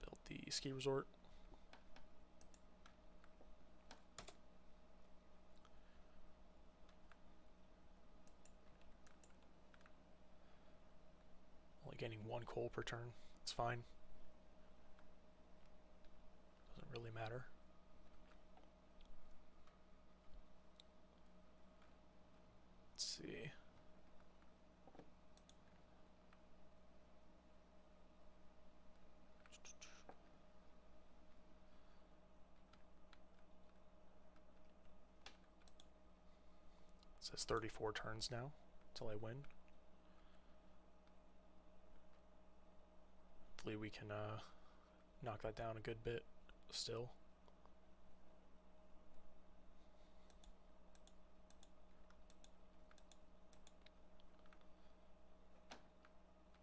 Build the ski resort. Gaining 1 coal per turn. It's fine. Doesn't really matter. Let's see. It says 34 turns now until I win. Hopefully we can knock that down a good bit still.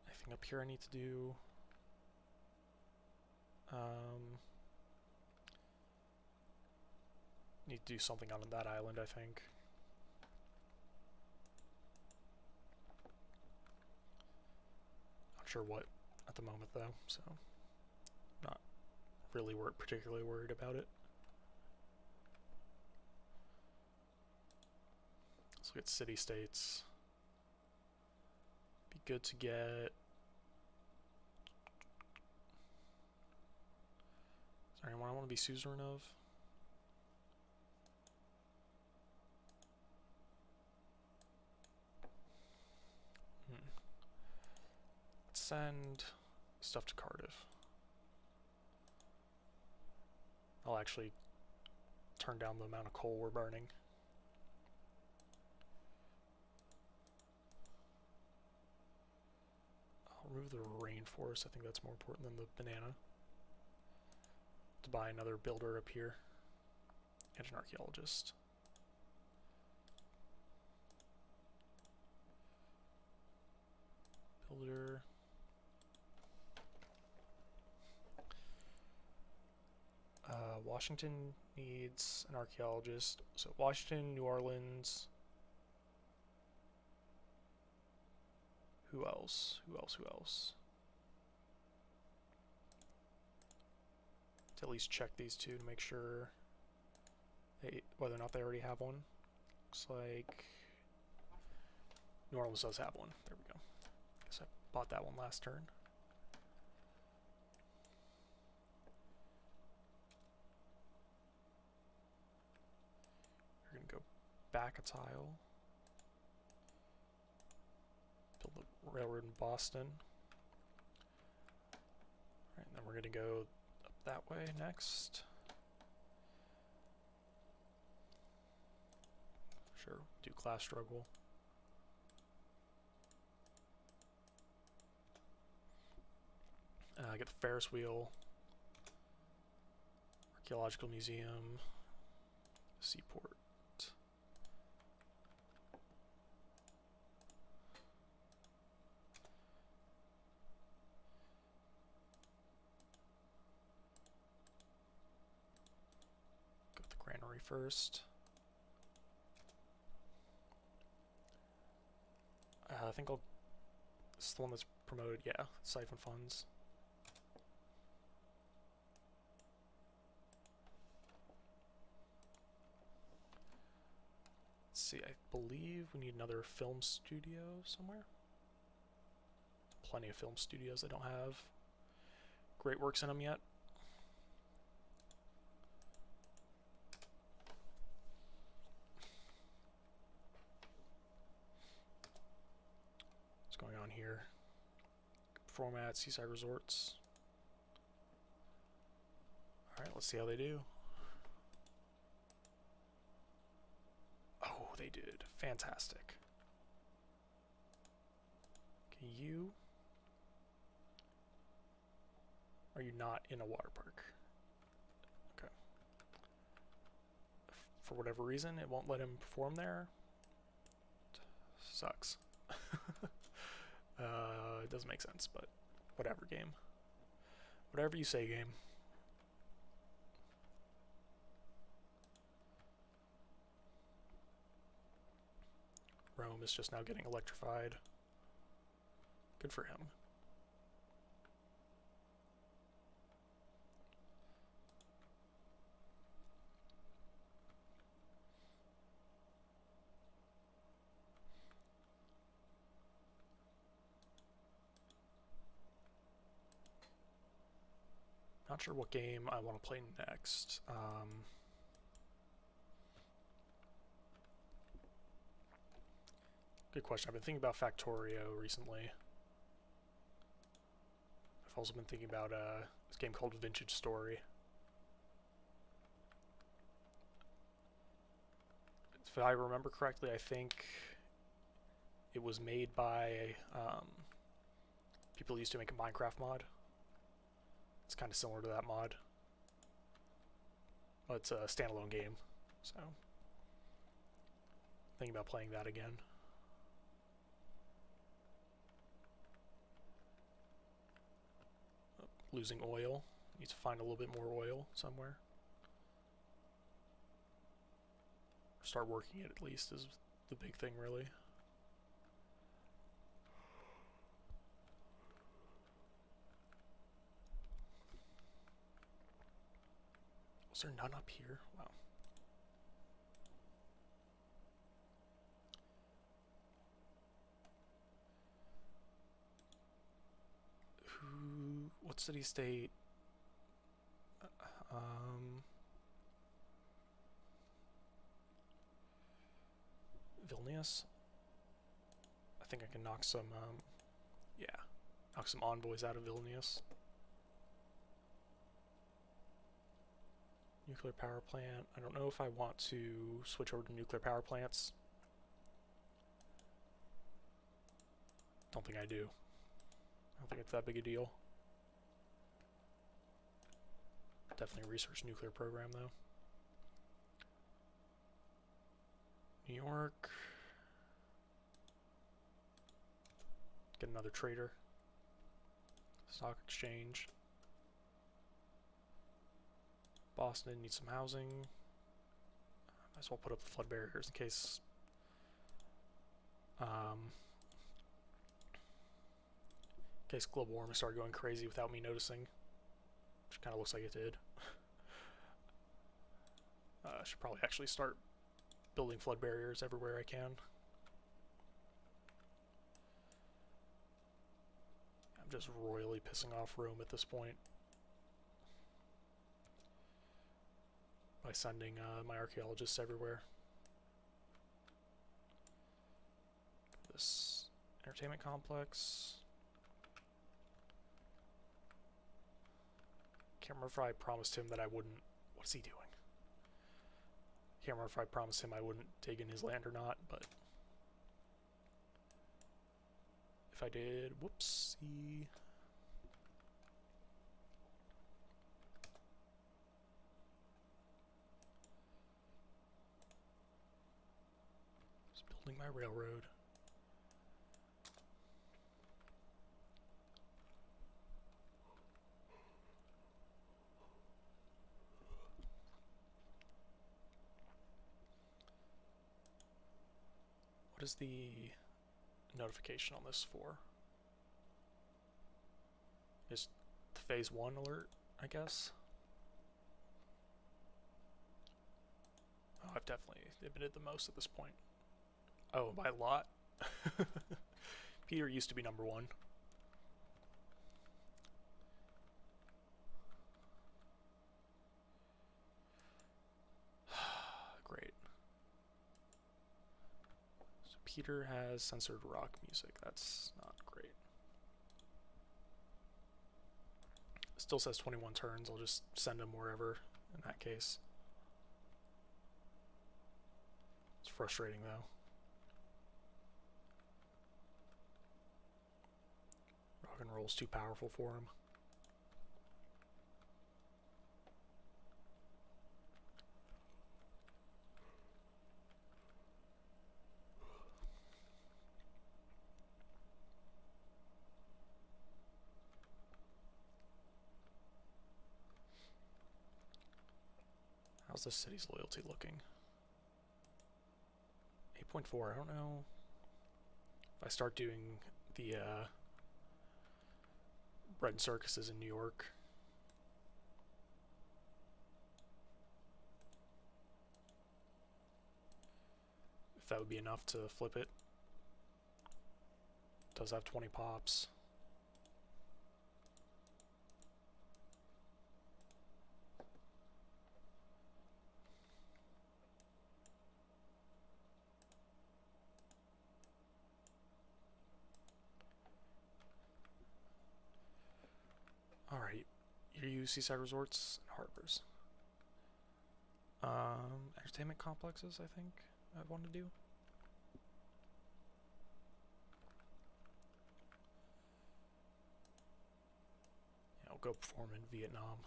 Anything up here I need to do? Need to do something on that island, I think. Not sure what at the moment though, so not really particularly worried about it. Let's look at city-states. Be good to get... Is there anyone I want to be suzerain of? Let's send stuff to Cardiff. I'll actually turn down the amount of coal we're burning. I'll remove the rainforest. I think that's more important than the banana. To buy another builder up here and an archaeologist. Builder. Washington needs an archaeologist. So Washington, New Orleans. Who else? Who else? Who else? To at least check these two to make sure whether or not they already have one. Looks like New Orleans does have one. There we go. Guess I bought that one last turn. We're going to go back a tile. Build the railroad in Boston. Alright, and then we're going to go up that way next. Sure, do class struggle. Get the Ferris wheel, archaeological museum, seaport. Go with the granary first. I think this is the one that's promoted, yeah, siphon funds. Let's see, I believe we need another film studio somewhere. Plenty of film studios that don't have great works in them yet. What's going on here? Format, Seaside Resorts. Alright, let's see how they do. Oh, they did. Fantastic. Okay, you... Are you not in a water park? Okay. For whatever reason, it won't let him perform there. Sucks. It doesn't make sense, but whatever, game. Whatever you say, game. Rome is just now getting electrified. Good for him. Not sure what game I want to play next. Good question. I've been thinking about Factorio recently. I've also been thinking about this game called Vintage Story. If I remember correctly, I think it was made by people who used to make a Minecraft mod. It's kind of similar to that mod, but it's a standalone game, so thinking about playing that again. Oh, losing oil. Need to find a little bit more oil somewhere. Start working it, at least, is the big thing, really. Was there none up here? Wow. What city state? Vilnius? I think I can knock some, yeah, knock some envoys out of Vilnius. Nuclear power plant. I don't know if I want to switch over to nuclear power plants. Don't think I do. I don't think it's that big a deal. Definitely research nuclear program though. New York. Get another trader. Stock exchange. Boston needs some housing. Might as well put up the flood barriers in case global warming started going crazy without me noticing, which kind of looks like it did. Should probably actually start building flood barriers everywhere I can. I'm just royally pissing off Rome at this point by sending my archaeologists everywhere. This entertainment complex. Can't remember if I promised him that I wouldn't. What is he doing? Can't remember if I promised him I wouldn't dig in his land or not, but if I did, whoopsie. Just building my railroad. What is the notification on this for? Just the phase 1 alert, I guess. Oh, I've definitely emitted the most at this point. Oh, by a lot. Peter used to be number 1. Great. So Peter has censored rock music. That's not great. Still says 21 turns. I'll just send him wherever in that case. It's frustrating though. Rock and roll's too powerful for him. How's the city's loyalty looking? 8.4. I don't know if I start doing the bread and circuses in New York. If that would be enough to flip it. Does have 20 pops. Alright, you use seaside resorts and harbors. Entertainment complexes, I think I want to do. Yeah, I'll go perform in Vietnam.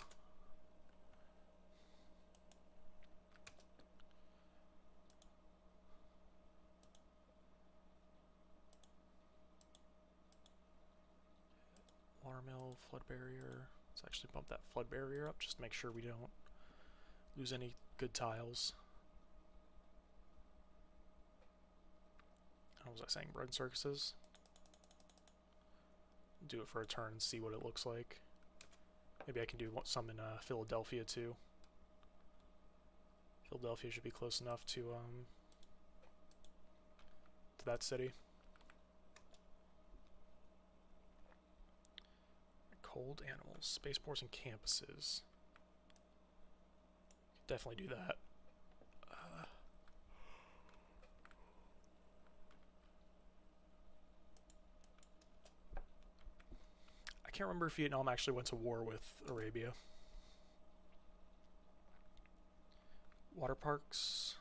Watermill, flood barrier. Let's actually bump that flood barrier up just to make sure we don't lose any good tiles. What was I saying? Bread and circuses? Do it for a turn and see what it looks like. Maybe I can do some in Philadelphia too. Philadelphia should be close enough to that city. Cold animals, spaceports, and campuses. Definitely do that. I can't remember if Vietnam actually went to war with Arabia. Water parks.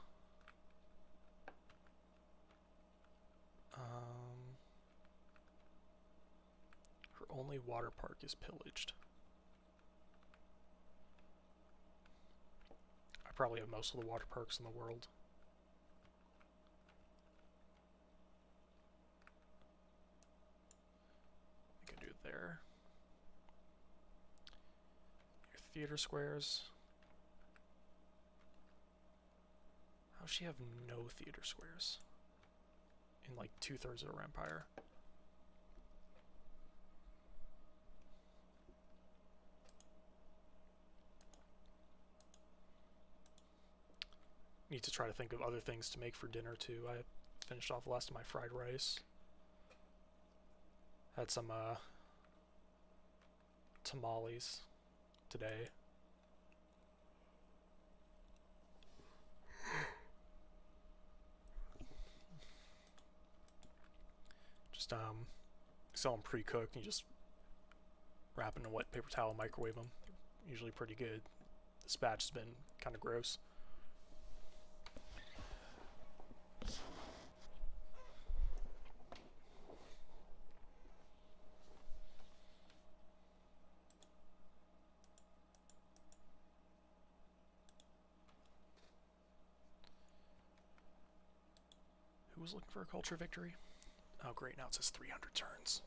Her only water park is pillaged. I probably have most of the water parks in the world. I can do it there. Your theater squares. How does she have no theater squares in like 2/3 of her empire? need to try to think of other things to make for dinner too. I finished off the last of my fried rice. Had some tamales today. Just sell them pre-cooked and you just wrap in a wet paper towel and microwave them. They're usually pretty good. This batch has been kind of gross. Who was looking for a culture victory? Oh great, now it says 300 turns.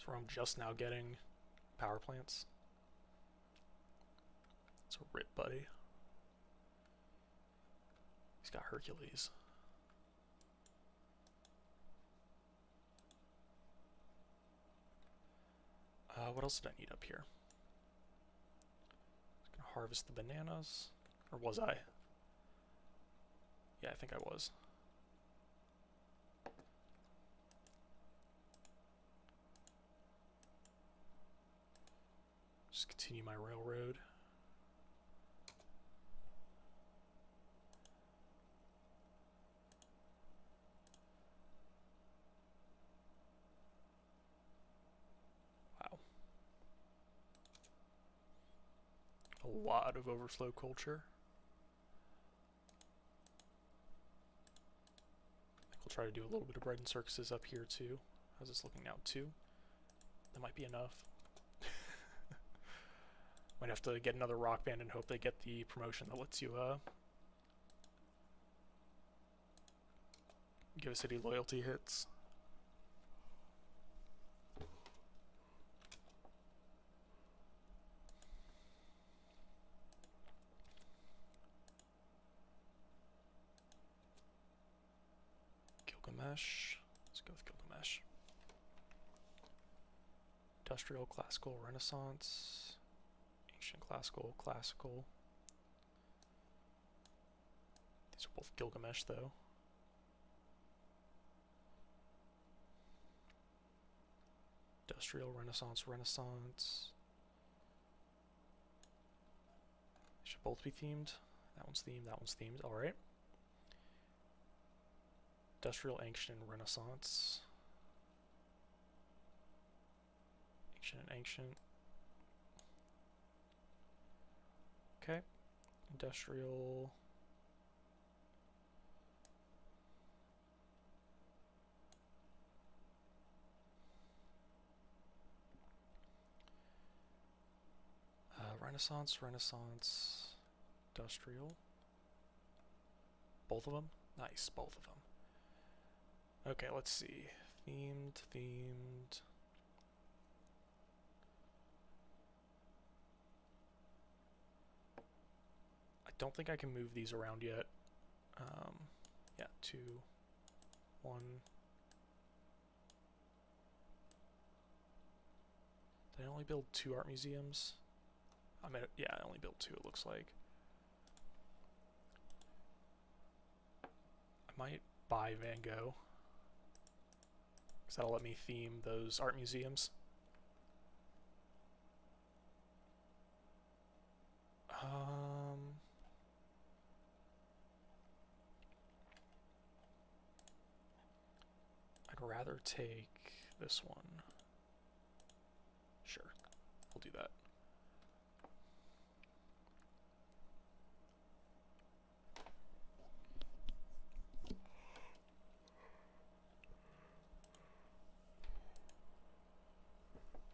So I'm just now getting power plants. It's a rip, buddy. He's got Hercules. What else did I need up here? I was gonna harvest the bananas. Or was I? Yeah, I think I was. Just continue my railroad. Wow. A lot of overflow culture. I think we'll try to do a little bit of bread and circuses up here too. How's this looking now? 2? That might be enough. Might have to get another rock band and hope they get the promotion that lets you give a city loyalty hits. Gilgamesh. Let's go with Gilgamesh. Industrial, classical, Renaissance. Ancient, classical, classical. These are both Gilgamesh though. Industrial, Renaissance, Renaissance. They should both be themed. That one's themed, that one's themed. Alright. Industrial, Ancient, and Renaissance. Ancient and Ancient. Okay. Industrial. Renaissance, Renaissance, Industrial. Both of them? Nice, both of them. Okay, let's see. Themed, themed. I don't think I can move these around yet. Yeah, 2, 1. Did I only build 2 art museums? I mean, yeah, I only built 2, it looks like. I might buy Van Gogh, because that'll let me theme those art museums. I'd rather take this one. Sure, we'll do that.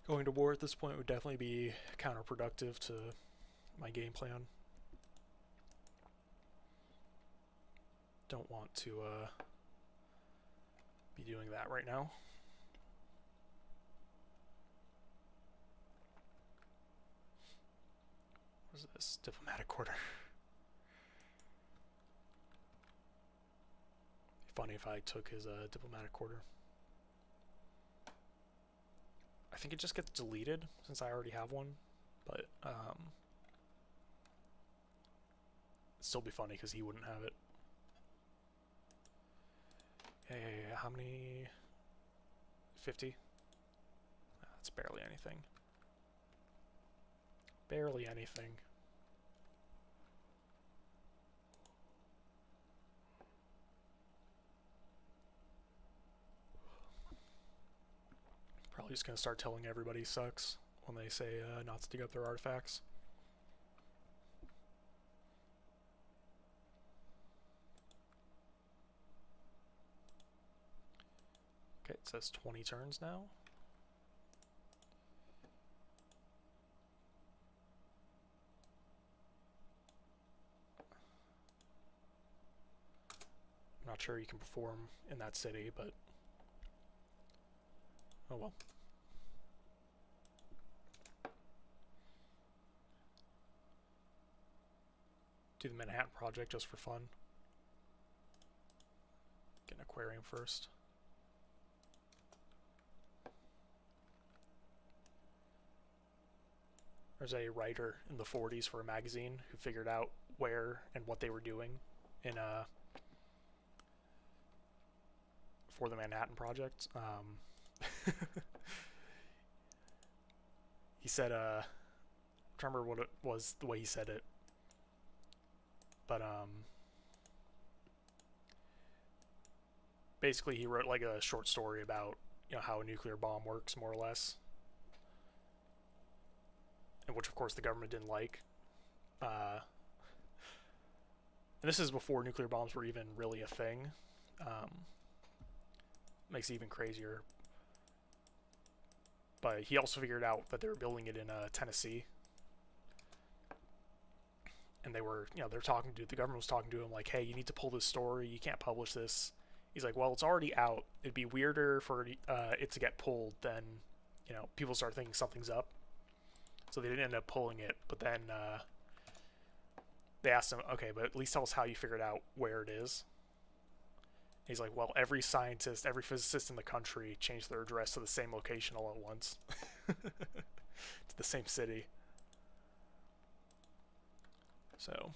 Going to war at this point would definitely be counterproductive to my game plan. Don't want to be doing that right now. What is this? Diplomatic quarter. Funny if I took his diplomatic quarter. I think it just gets deleted since I already have one, but it'd still be funny because he wouldn't have it. Hey, how many? 50? That's barely anything. Barely anything. Probably just gonna start telling everybody sucks when they say not to dig up their artifacts. Okay, it says 20 turns now. I'm not sure you can perform in that city, but oh well. Do the Manhattan Project just for fun. Get an aquarium first. There's a writer in the 40s for a magazine who figured out where and what they were doing in for the Manhattan Project. He said, I don't remember what it was, the way he said it, but basically he wrote like a short story about, you know, how a nuclear bomb works, more or less, and which of course the government didn't like. And this is before nuclear bombs were even really a thing. Makes it even crazier. But he also figured out that they were building it in Tennessee. And they were, you know, they're talking to, the government was talking to him like, hey, you need to pull this story, you can't publish this. He's like, well, it's already out. It'd be weirder for it to get pulled than, you know, people start thinking something's up. So they didn't end up pulling it, but then they asked him, okay, but at least tell us how you figured out where it is. He's like, well, every scientist, every physicist in the country changed their address to the same location all at once. To the same city. So,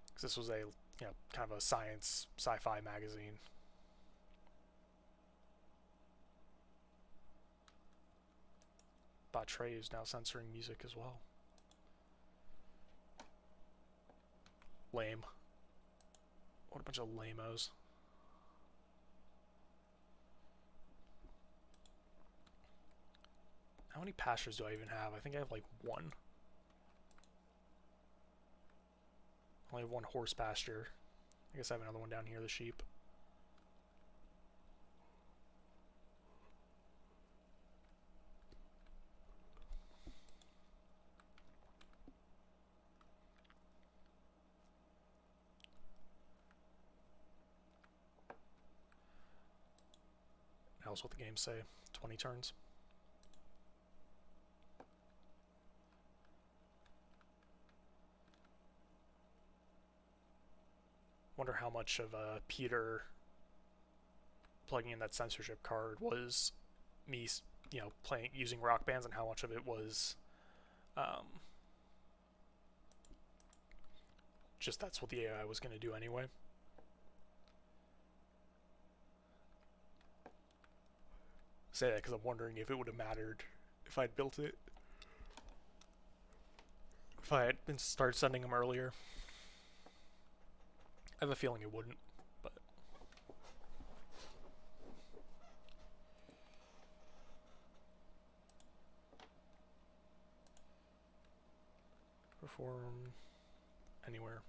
because this was a, you know, kind of a science, sci-fi magazine. But Trey is now censoring music as well. Lame. What a bunch of lamos. How many pastures do I even have? I think I have like one. I only have one horse pasture. I guess I have another one down here, the sheep. Else what the games say. 20 turns. Wonder how much of Peter plugging in that censorship card was me, you know, playing using Rock Bands, and how much of it was just that's what the AI was going to do anyway. Say that because I'm wondering if it would have mattered if I'd built it. If I had been started sending them earlier. I have a feeling it wouldn't, but perform anywhere.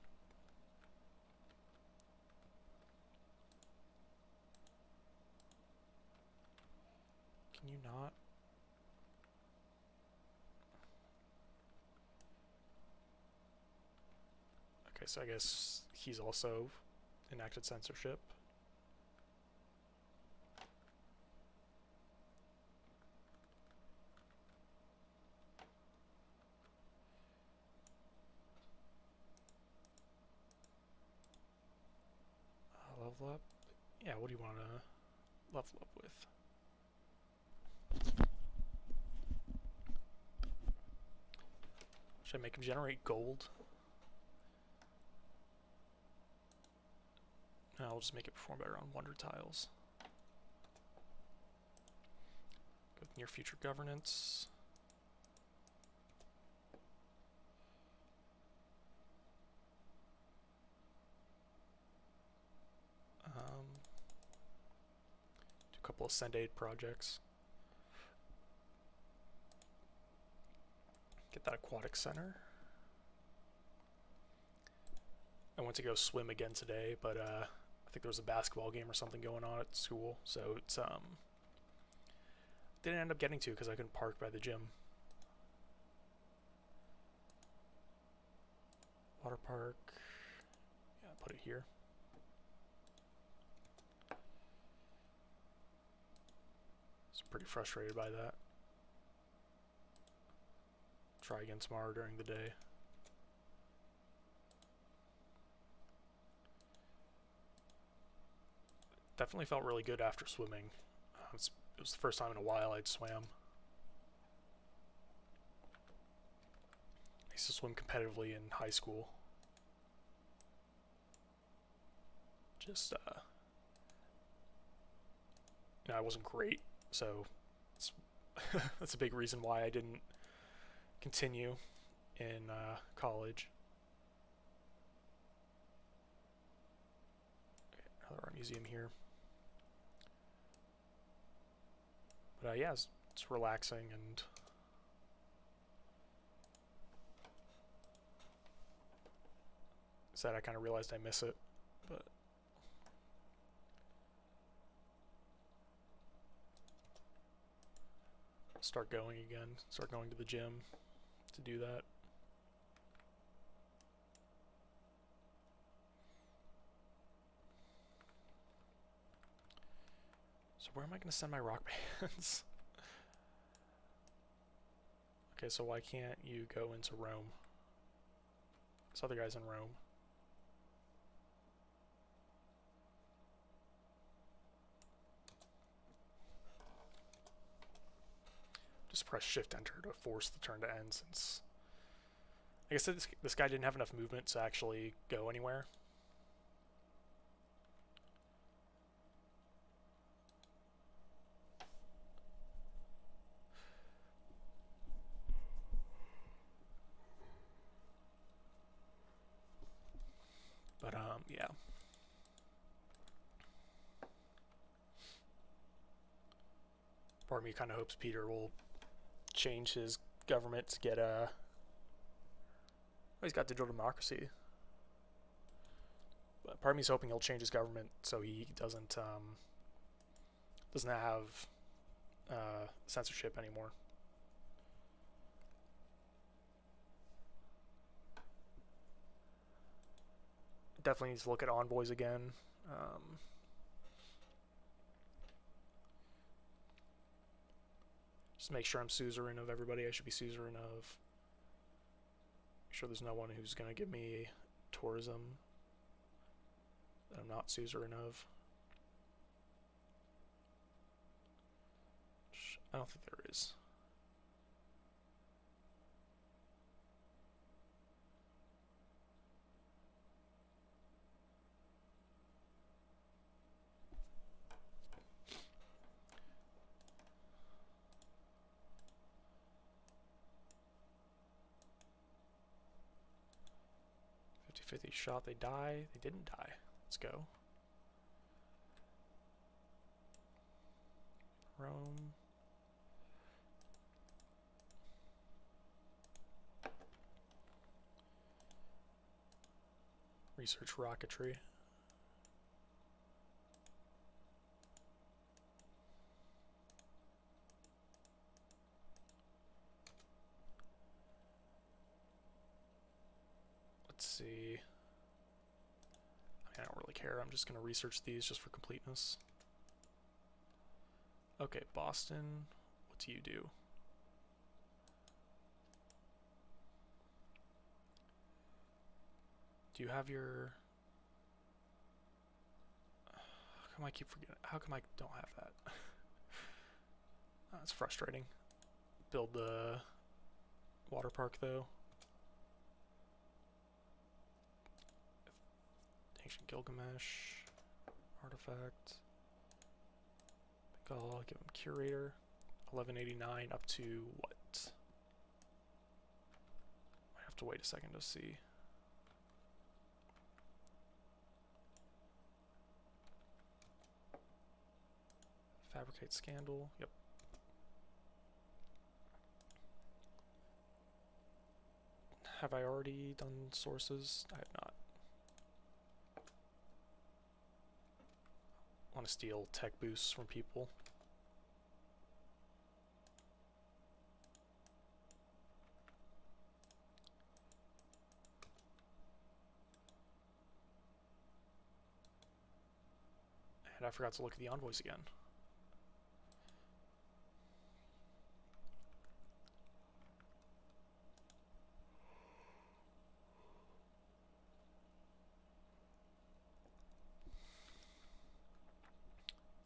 Can you not? Okay, so I guess he's also enacted censorship. level up? Yeah, what do you want to level up with? Should I make him generate gold? No, I'll just make it perform better on wonder tiles. Go with near future governance. Do a couple of Send Aid projects. Get that aquatic center. I went to go swim again today, but I think there was a basketball game or something going on at school, so it's didn't end up getting to because I couldn't park by the gym. Water park. Yeah, put it here. I was pretty frustrated by that. Try again tomorrow during the day. Definitely felt really good after swimming. It was the first time in a while I'd swam. I used to swim competitively in high school. Just, you know, I wasn't great, so that's a big reason why I didn't continue in college. Okay, another art museum here. But yeah, it's relaxing, and sad I kind of realized I miss it, but start going again, start going to the gym to do that. So where am I going to send my rock bands? Okay, so why can't you go into Rome? This other guy's in Rome. Just press Shift Enter to force the turn to end, since I guess this guy didn't have enough movement to actually go anywhere. But yeah. Part of me kind of hopes Peter will change his government to get a... Oh, he's got digital democracy. But part of me is hoping he'll change his government so he doesn't have censorship anymore. Definitely needs to look at envoys again. Just make sure I'm suzerain of everybody I should be suzerain of. Make sure there's no one who's going to give me tourism that I'm not suzerain of. I don't think there is. Fifty shot, they die. They didn't die. Let's go. Rome. Research rocketry. Let's see. I mean, I don't really care. I'm just going to research these just for completeness. Okay, Boston. What do you do? Do you have your... come I keep forgetting? How come I don't have that? That's frustrating. Build the water park though. Ancient Gilgamesh artifact. I'll give him curator. 1189 up to what? I have to wait a second to see. Fabricate scandal. Yep. Have I already done sources? I have not. Want to steal tech boosts from people. And I forgot to look at the envoys again.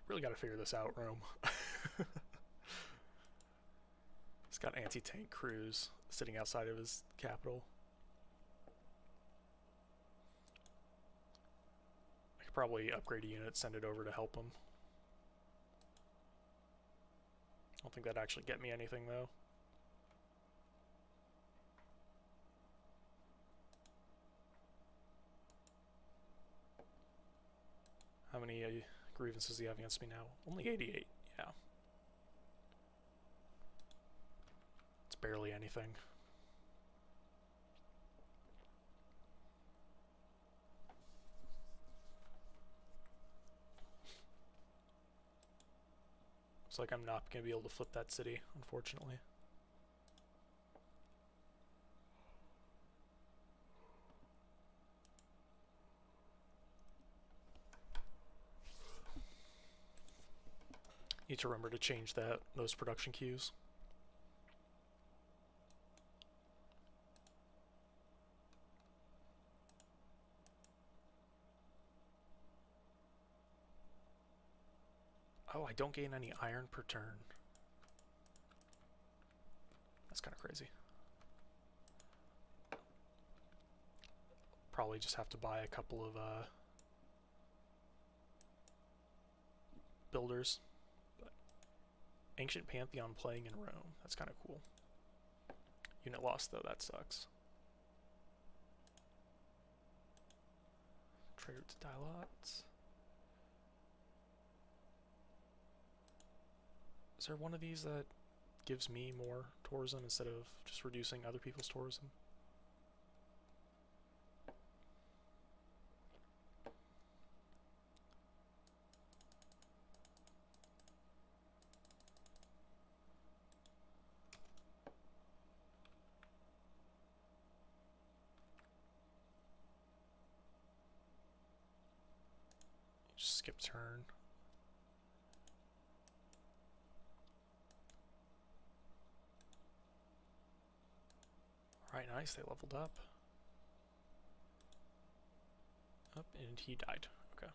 Really got to figure this out, Rome. He's got anti-tank crews sitting outside of his capital. I could probably upgrade a unit, send it over to help him. I don't think that'd actually get me anything, though. How many grievances does he have against me now? Only 88, yeah. It's barely anything. Looks like I'm not going to be able to flip that city, unfortunately. Need to remember to change those production queues. Oh, I don't gain any iron per turn. That's kind of crazy. Probably just have to buy a couple of builders. But Ancient Pantheon playing in Rome. That's kind of cool. Unit lost though, that sucks. Trader to Dialots. Is there one of these that gives me more tourism instead of just reducing other people's tourism? Just skip turn. Alright, nice, they leveled up. Up, and he died. Okay.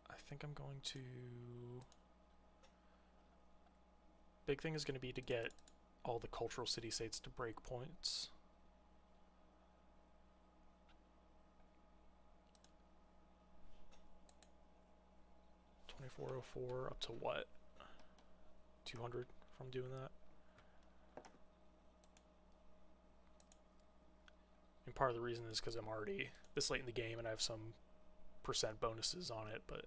I think I'm going to... Big thing is going to be to get all the cultural city-states to break points. $2404 up to what? 200 from doing that? And part of the reason is because I'm already this late in the game and I have some percent bonuses on it, but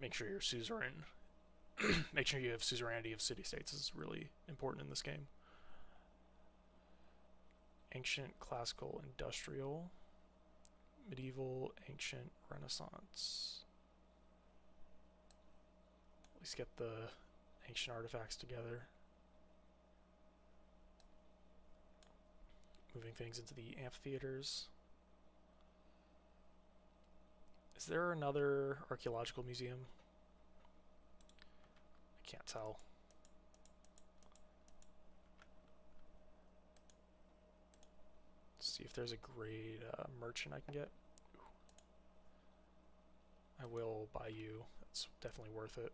make sure you're suzerain. Make sure you have suzerainty of city-states is really important in this game. Ancient, classical, industrial, medieval, ancient, Renaissance. At least get the ancient artifacts together. Moving things into the amphitheaters. Is there another archaeological museum? I Can't tell. Let's see if there's a grade merchant I can get. Ooh. I will buy you. That's definitely worth it.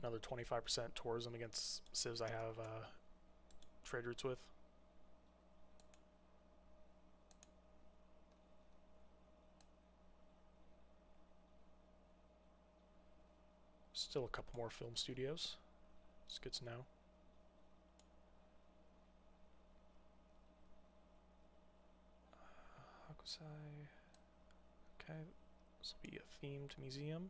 Another 25% tourism against civs I have trade routes with. Still a couple more film studios. It's good to know. Hakusai. Okay, this will be a themed museum.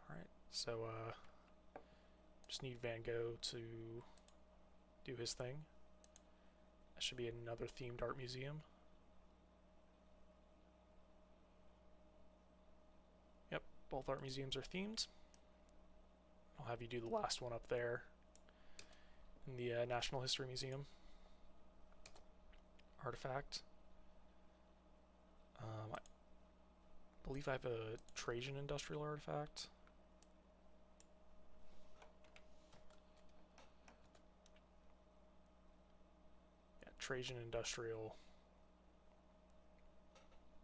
Alright, so just need Van Gogh to do his thing. That should be another themed art museum. Yep, both art museums are themed. I'll have you do the last one up there in the National History Museum. Artifact. I believe I have a Trajan industrial artifact. Yeah, Trajan industrial.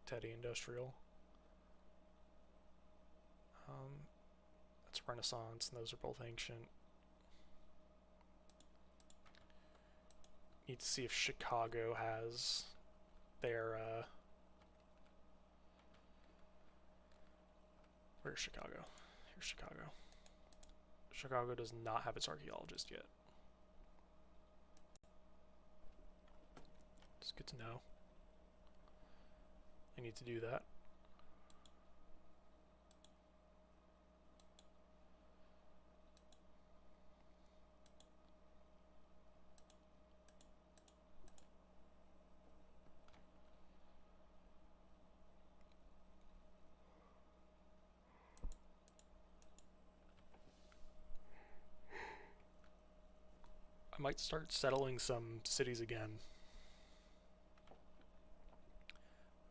Teddy industrial. That's Renaissance, and those are both ancient. Need to see if Chicago has their where's Chicago? Here's Chicago. Chicago does not have its archaeologist yet. It's good to know. I need to do that. I might start settling some cities again.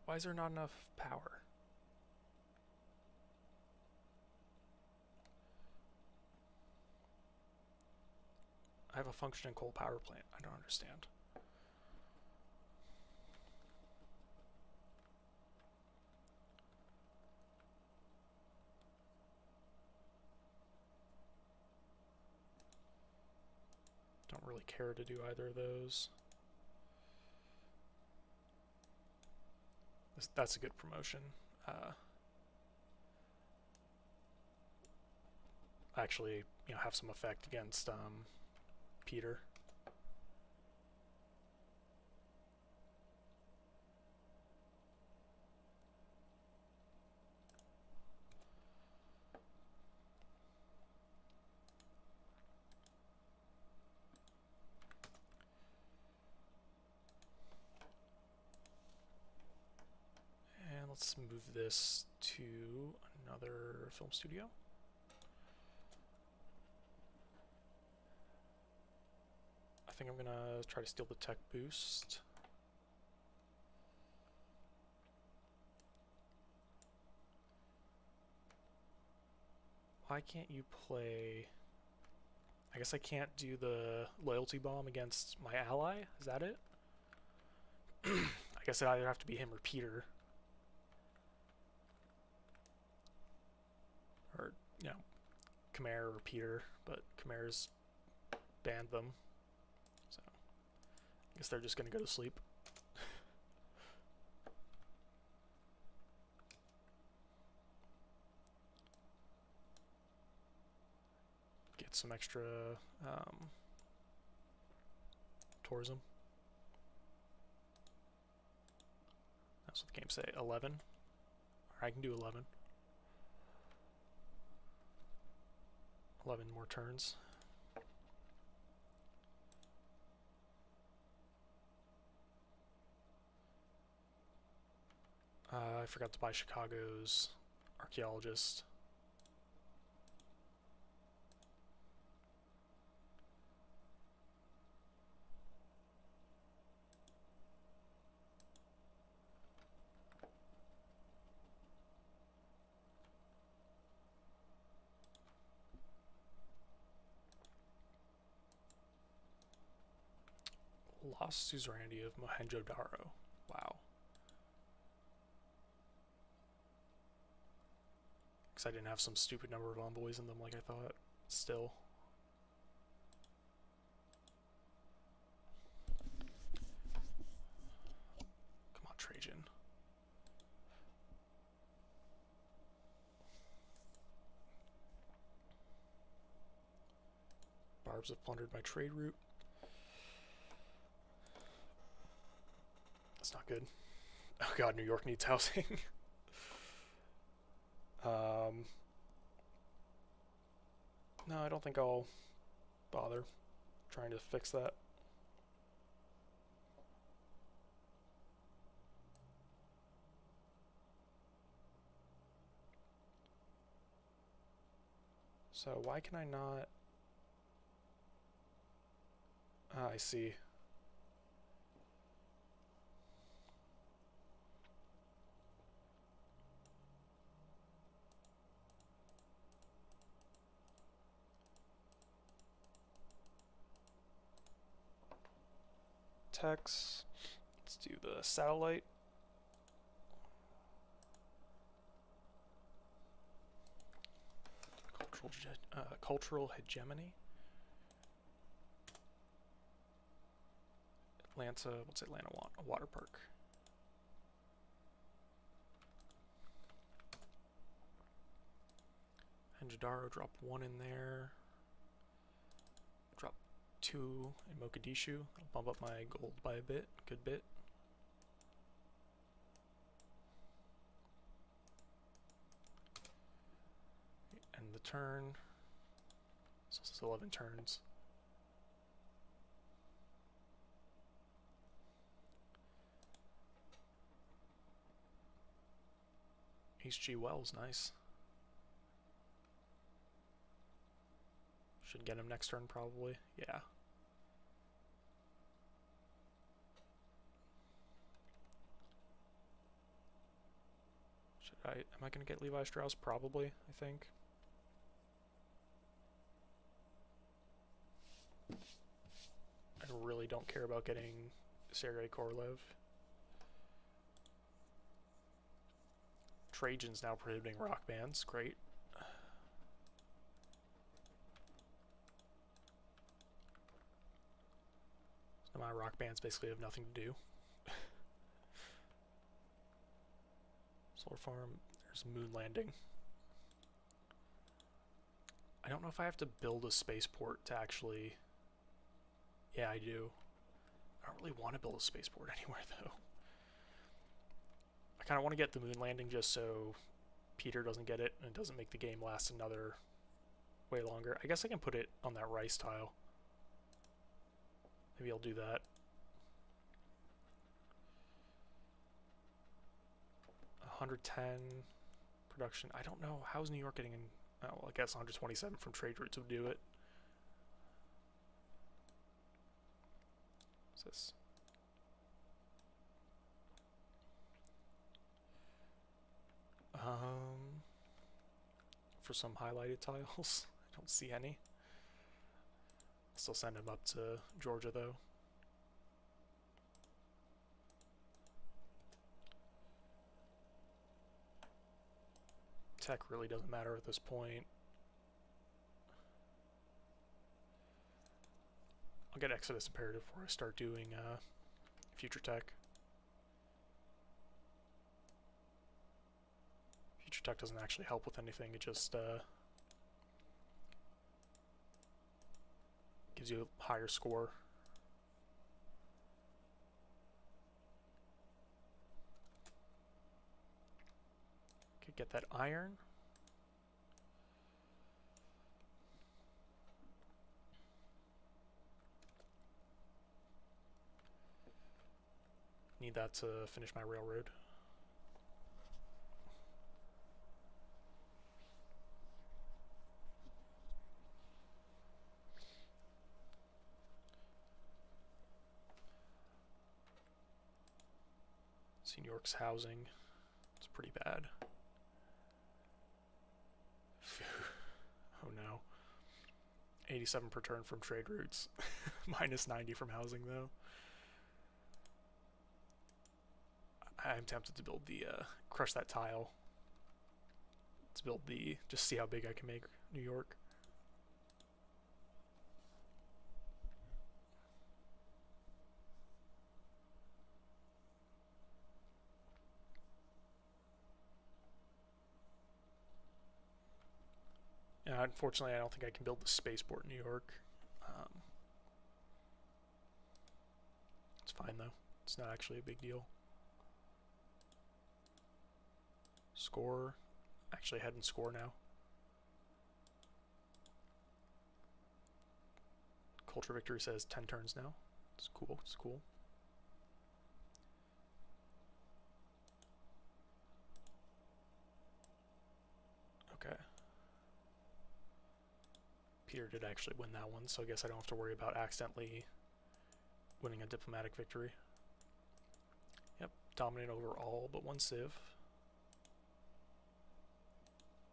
Why is there not enough power? I have a functioning coal power plant. I don't understand. Don't really care to do either of those. That's a good promotion. Actually, have some effect against Peter. And let's move this to another film studio. I think I'm gonna try to steal the tech boost. Why can't you play... I guess I can't do the loyalty bomb against my ally? Is that it? I guess it either have to be him or Peter. Or, Khmer or Peter, but Khmer's banned them. So, I guess they're just gonna go to sleep. Get some extra tourism. That's what the game say. 11. Or I can do 11. 11 more turns. I forgot to buy Chicago's archaeologist. Lost suzerainty of Mohenjo-Daro. Wow. Because I didn't have some stupid number of envoys in them like I thought. Still. Come on, Trajan. Barbs have plundered my trade route. That's not good. Oh god, New York needs housing. No, I don't think I'll bother trying to fix that. So why can I not... Ah, I see. Text. Let's do the satellite. Cultural hegemony. Atlanta, what's Atlanta want? A water park. And Jadaro, drop 1 in there. Drop 2 in Mogadishu. That'll bump up my gold by a bit, good bit. End the turn. So this is 11 turns. HG Wells, nice. Should get him next turn probably. Yeah. Am I gonna get Levi Strauss? Probably, I think. I really don't care about getting Sergei Korolev. Trajan's now prohibiting rock bands, great. So my rock bands basically have nothing to do. Solar farm, there's moon landing. I don't know if I have to build a spaceport to actually... Yeah, I do. I don't really want to build a spaceport anywhere though. I kind of want to get the moon landing just so Peter doesn't get it and it doesn't make the game last another way longer. I guess I can put it on that rice tile. Maybe I'll do that. 110 production. I don't know. How's New York getting in? Oh, well, I guess 127 from trade routes would do it. What's this? For some highlighted tiles. I don't see any. I'll still send him up to Georgia though. Tech really doesn't matter at this point. I'll get Exodus Imperative before I start doing Future Tech. Future Tech doesn't actually help with anything, it just gives you a higher score. Could get that iron. Need that to finish my railroad. See New York's housing. It's pretty bad. Oh no. 87 per turn from trade routes. Minus 90 from housing though. I'm tempted to build the, crush that tile. Let's build the, just see how big I can make New York. Unfortunately, I don't think I can build the spaceport in New York. It's fine though. It's not actually a big deal. Score. Actually head and score now. Culture Victory says 10 turns now. It's cool. It's cool. Okay. Peter did actually win that one, so I guess I don't have to worry about accidentally winning a diplomatic victory. Yep, dominant over all but one civ.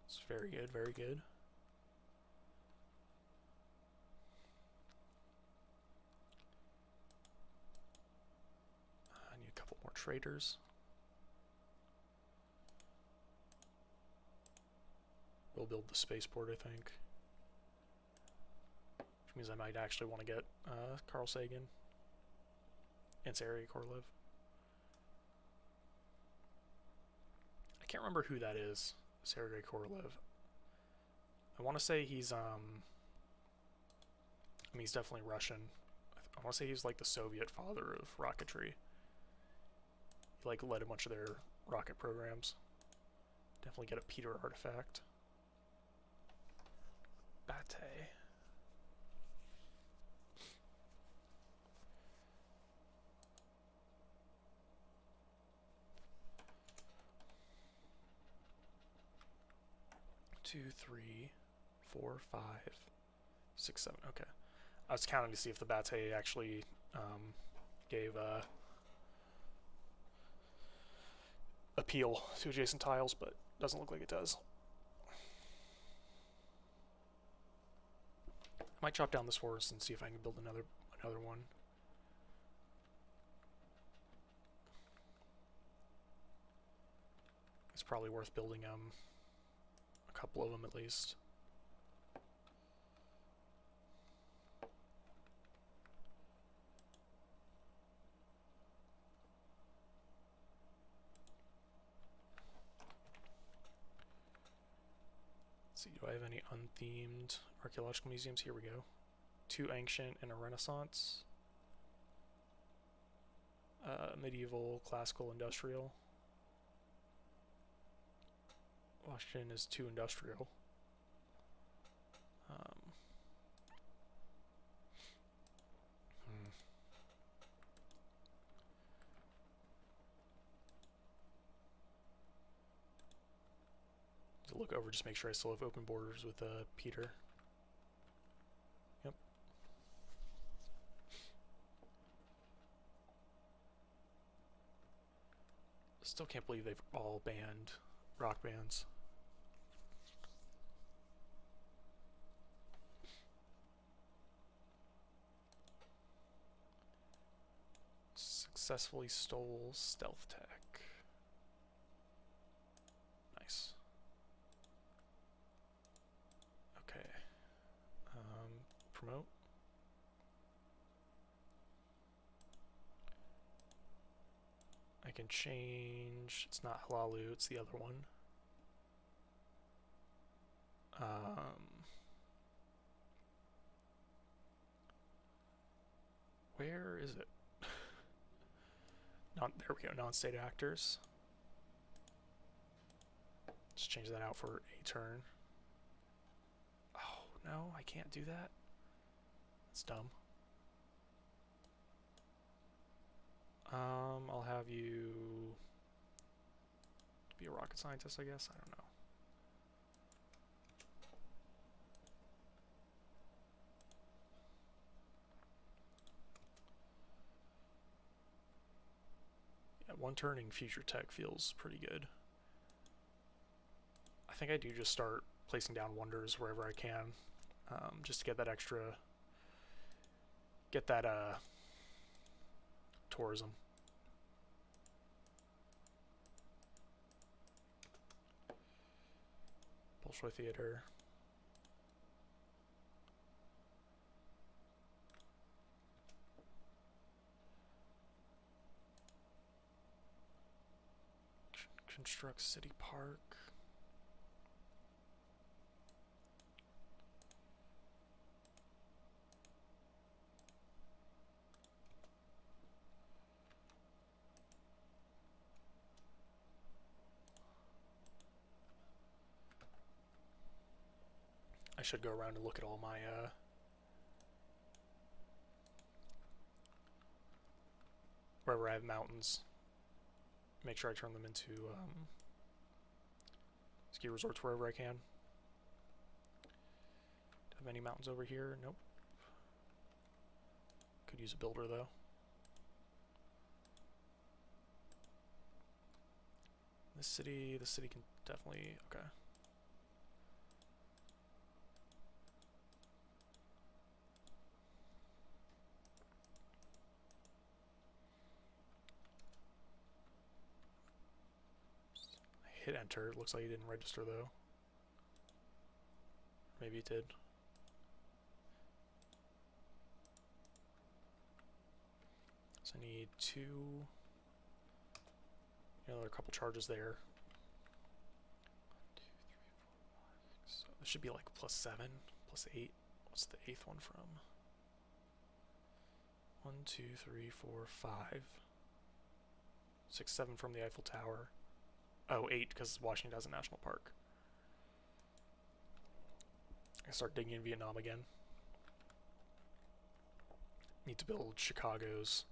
It's very good, very good. I need a couple more traders. We'll build the spaceport, I think. Which means I might actually want to get Carl Sagan and Sergei Korolev. I can't remember who that is, Sergei Korolev. I want to say he's, I mean, he's definitely Russian. I want to say he's like the Soviet father of rocketry. He like led a bunch of their rocket programs. Definitely get a Peter artifact. Bate. Two, three, 4, 5, 6, 7. Okay. I was counting to see if the Bate actually gave appeal to adjacent tiles, but doesn't look like it does. I might chop down this forest and see if I can build another one. It's probably worth building a couple of them at least. Let's see, do I have any unthemed archaeological museums? Here we go. 2 ancient and a Renaissance. Medieval, classical, industrial. Washington is 2 industrial. To look over, just make sure I still have open borders with Peter. Yep. Still can't believe they've all banned rock bands. Successfully stole stealth tech. Nice. Okay. Promote. I can change. It's not Halalu, it's the other one. Where is it? There we go, non-state actors. Just change that out for a turn. Oh, no, I can't do that. That's dumb. I'll have you be a rocket scientist, I guess. I don't know. Yeah, 1 turning future tech feels pretty good. I think I do just start placing down wonders wherever I can, just to get that extra, tourism. Bolshoi Theater. Construct City Park. I should go around and look at all my wherever I have mountains. Make sure I turn them into ski resorts wherever I can. Do I have any mountains over here? Nope. Could use a builder though. The city can definitely, okay. Hit enter. It looks like he didn't register though. Maybe it did. So I need 2. There are a couple charges there. 1, 2, 3, 4, 5, 6. So this should be like +7, +8. What's the 8th one from? 1, 2, 3, 4, 5, 6, 7 from the Eiffel Tower. Oh, 8 because Washington has a national park. I start digging in Vietnam again. Need to build Chicago's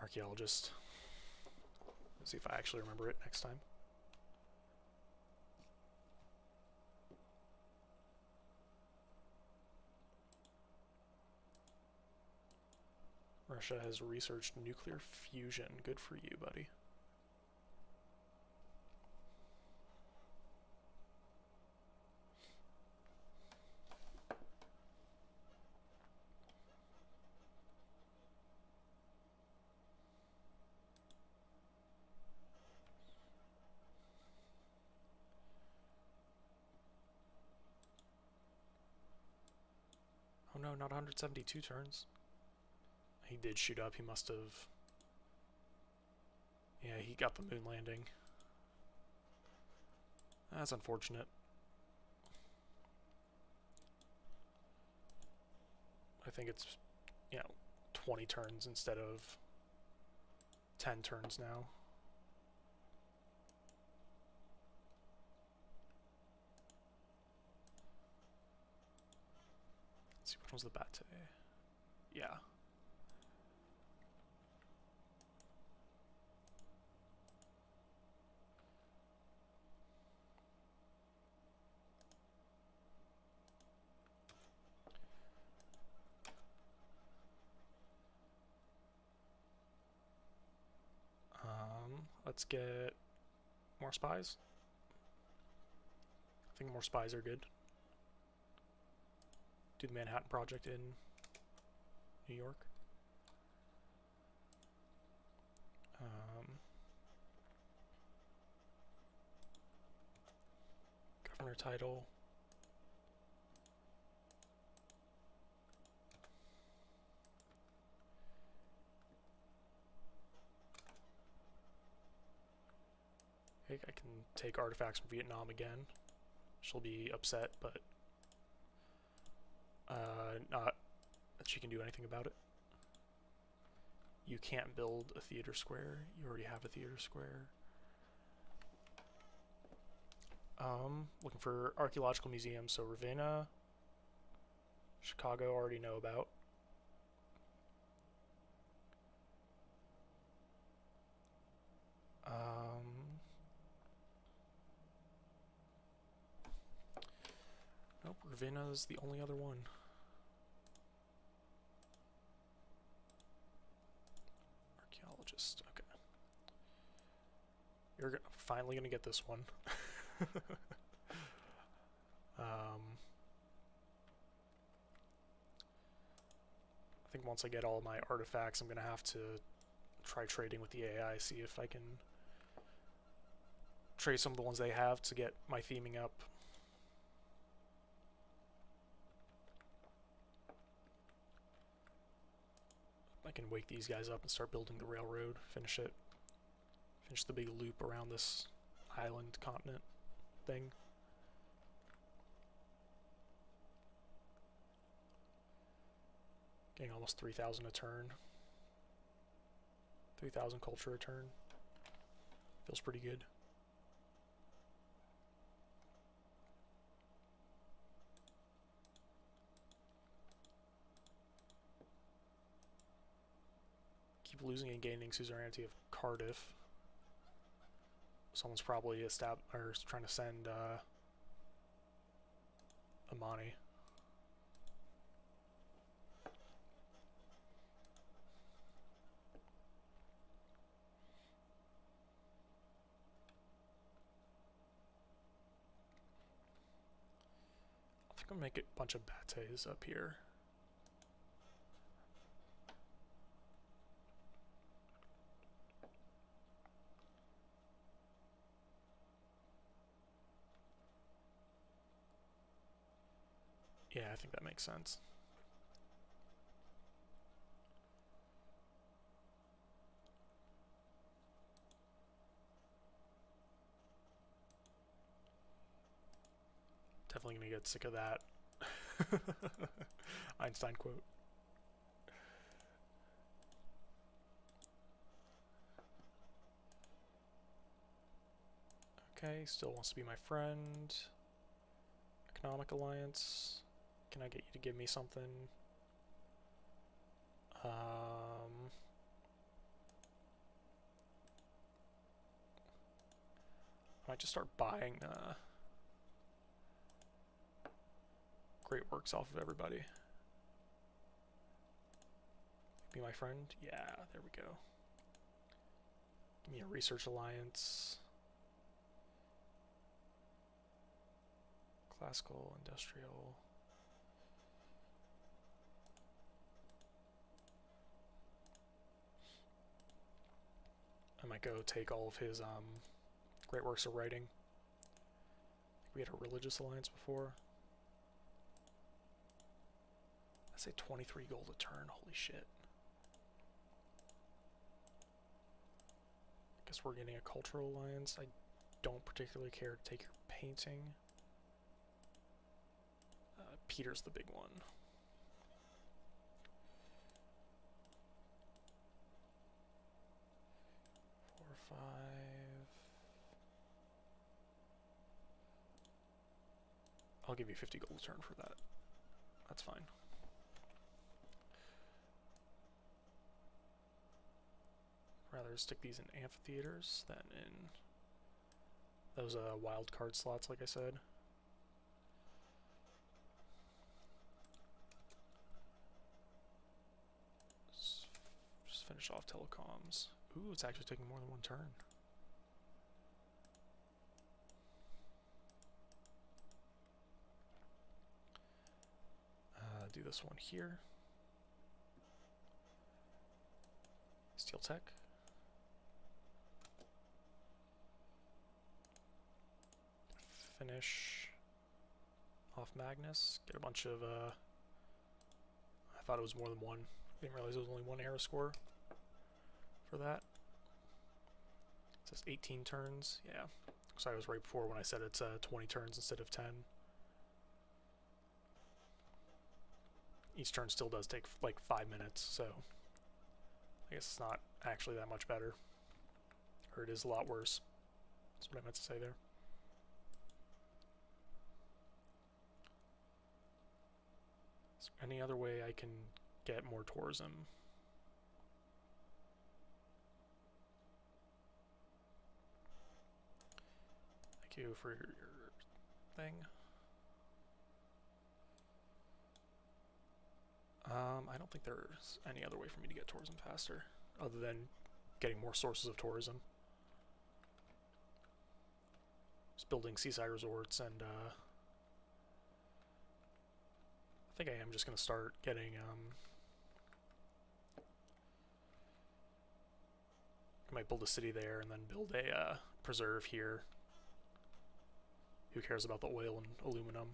archaeologist. Let's see if I actually remember it next time. Russia has researched nuclear fusion. Good for you, buddy. Oh no, not 172 turns. He did shoot up, he must have... Yeah, he got the moon landing. That's unfortunate. I think it's, 20 turns instead of 10 turns now. Let's see, which one's the bat today? Yeah. Let's get more spies. I think more spies are good. Do the Manhattan Project in New York. Governor title. I can take artifacts from Vietnam again. She'll be upset, but not that she can do anything about it. You can't build a theater square. You already have a theater square. Looking for archaeological museums. So Ravenna, Chicago, already know about. Nope, Ravenna's the only other one. Archaeologist, okay. You're finally gonna get this one. I think once I get all my artifacts, I'm gonna have to try trading with the AI, see if I can trade some of the ones they have to get my theming up. I can wake these guys up and start building the railroad, finish it. Finish the big loop around this island continent thing. Getting almost 3,000 a turn. 3,000 culture a turn. Feels pretty good. Keep losing and gaining suzerainty of Cardiff. Someone's probably trying to send Amani. I think I'll make a bunch of bates up here. Yeah, I think that makes sense. Definitely gonna get sick of that. Einstein quote. Okay, still wants to be my friend. Economic alliance. Can I get you to give me something? I might just start buying great works off of everybody. Be my friend? Yeah, there we go. Give me a research alliance. Classical, industrial. I might go take all of his great works of writing. We had a religious alliance before. I say 23 gold a turn, holy shit. Guess we're getting a cultural alliance. I don't particularly care to take your painting. Peter's the big one. I'll give you 50 gold a turn for that. That's fine. Rather stick these in amphitheaters than in those wild card slots, like I said. Just finish off telecoms. Ooh, it's actually taking more than one turn. Do this one here. Steel Tech. Finish off Magnus. Get a bunch of, I thought it was more than one. Didn't realize it was only one era score for that. It says 18 turns. Yeah. So I was right before when I said it's 20 turns instead of 10. Each turn still does take like 5 minutes, so I guess it's not actually that much better. Or it is a lot worse. That's what I meant to say there. Is there any other way I can get more tourism? Thank you for your thing. I don't think there's any other way for me to get tourism faster, other than getting more sources of tourism. Just building seaside resorts, and I think I am just going to start getting, I might build a city there, and then build a preserve here, Who cares about the oil and aluminum?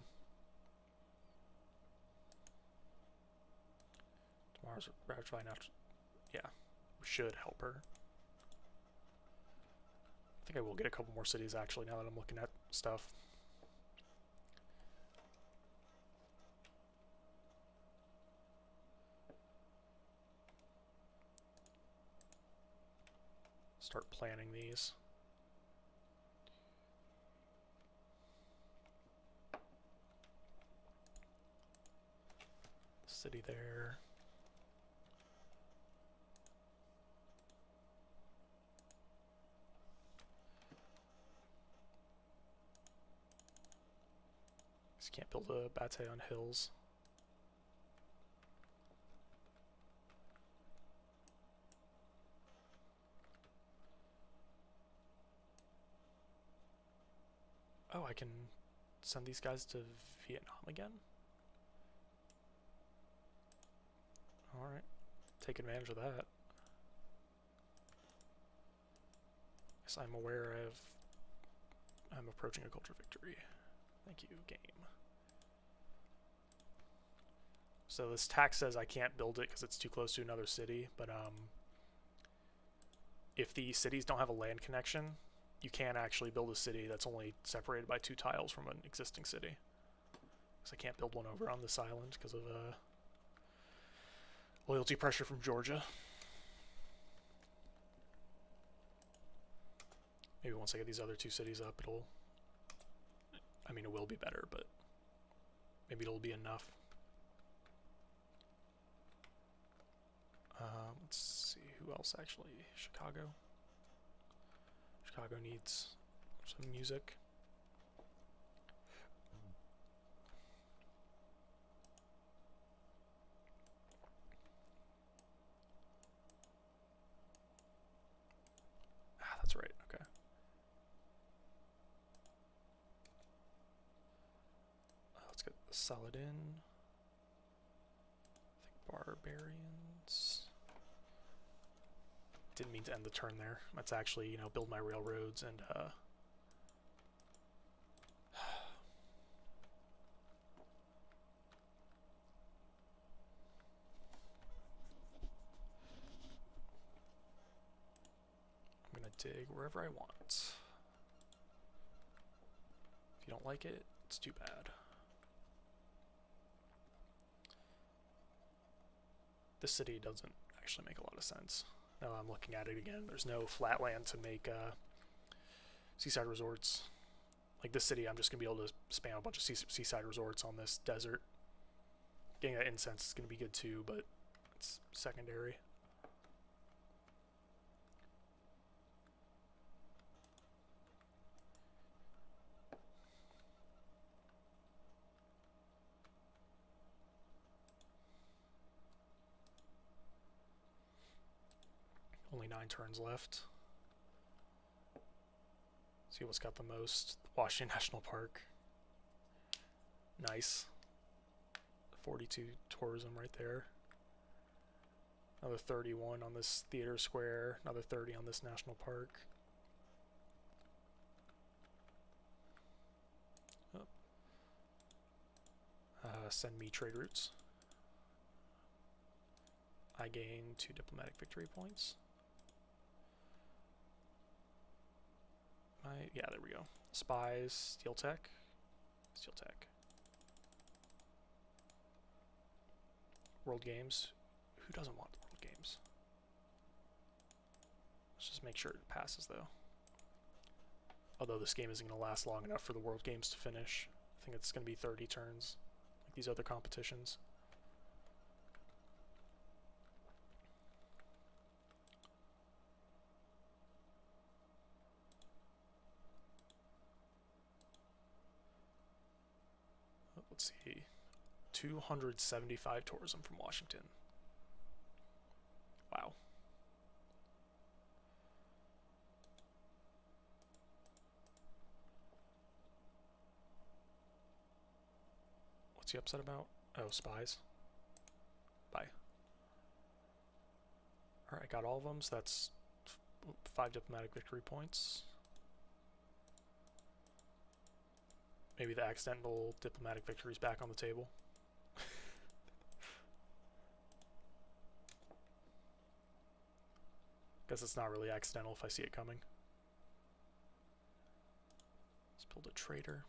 Tomorrow's Ravaged now. Yeah, we should help her. I think I will get a couple more cities actually now that I'm looking at stuff. Start planning these. City there. Just can't build a bate on hills. Oh, I can send these guys to Vietnam again? Alright, take advantage of that. Yes, I'm aware I'm approaching a culture victory. Thank you, game. So this tax says I can't build it because it's too close to another city, but if the cities don't have a land connection, you can actually build a city that's only separated by 2 tiles from an existing city. Because I can't build one over on this island because of loyalty pressure from Georgia. Maybe once I get these other 2 cities up, it will be better, but maybe it'll be enough. Let's see, who else actually? Chicago. Chicago needs some music. Ah, that's right, okay. Let's get Saladin. I think Barbarians. Didn't mean to end the turn there. Let's actually, build my railroads and I'm gonna dig wherever I want. If you don't like it, it's too bad. This city doesn't actually make a lot of sense. Now I'm looking at it again. There's no flat land to make seaside resorts. Like this city, I'm just going to be able to spam a bunch of seaside resorts on this desert. Getting that incense is going to be good too, but it's secondary. Only 9 turns left. See what's got the most. Washington National Park. Nice. 42 tourism right there. Another 31 on this theater square. Another 30 on this national park. Oh. Send me trade routes. I gain 2 diplomatic victory points. Yeah, there we go. Spies, Steel Tech. Steel Tech. World Games. Who doesn't want the World Games? Let's just make sure it passes, though. Although this game isn't going to last long enough for the World Games to finish. I think it's going to be 30 turns, like these other competitions. Let's see, 275 tourism from Washington. Wow. What's he upset about? Oh, spies. Bye. Alright, got all of them, so that's 5 diplomatic victory points. Maybe the accidental diplomatic victory is back on the table. Guess it's not really accidental if I see it coming. Let's build a trader.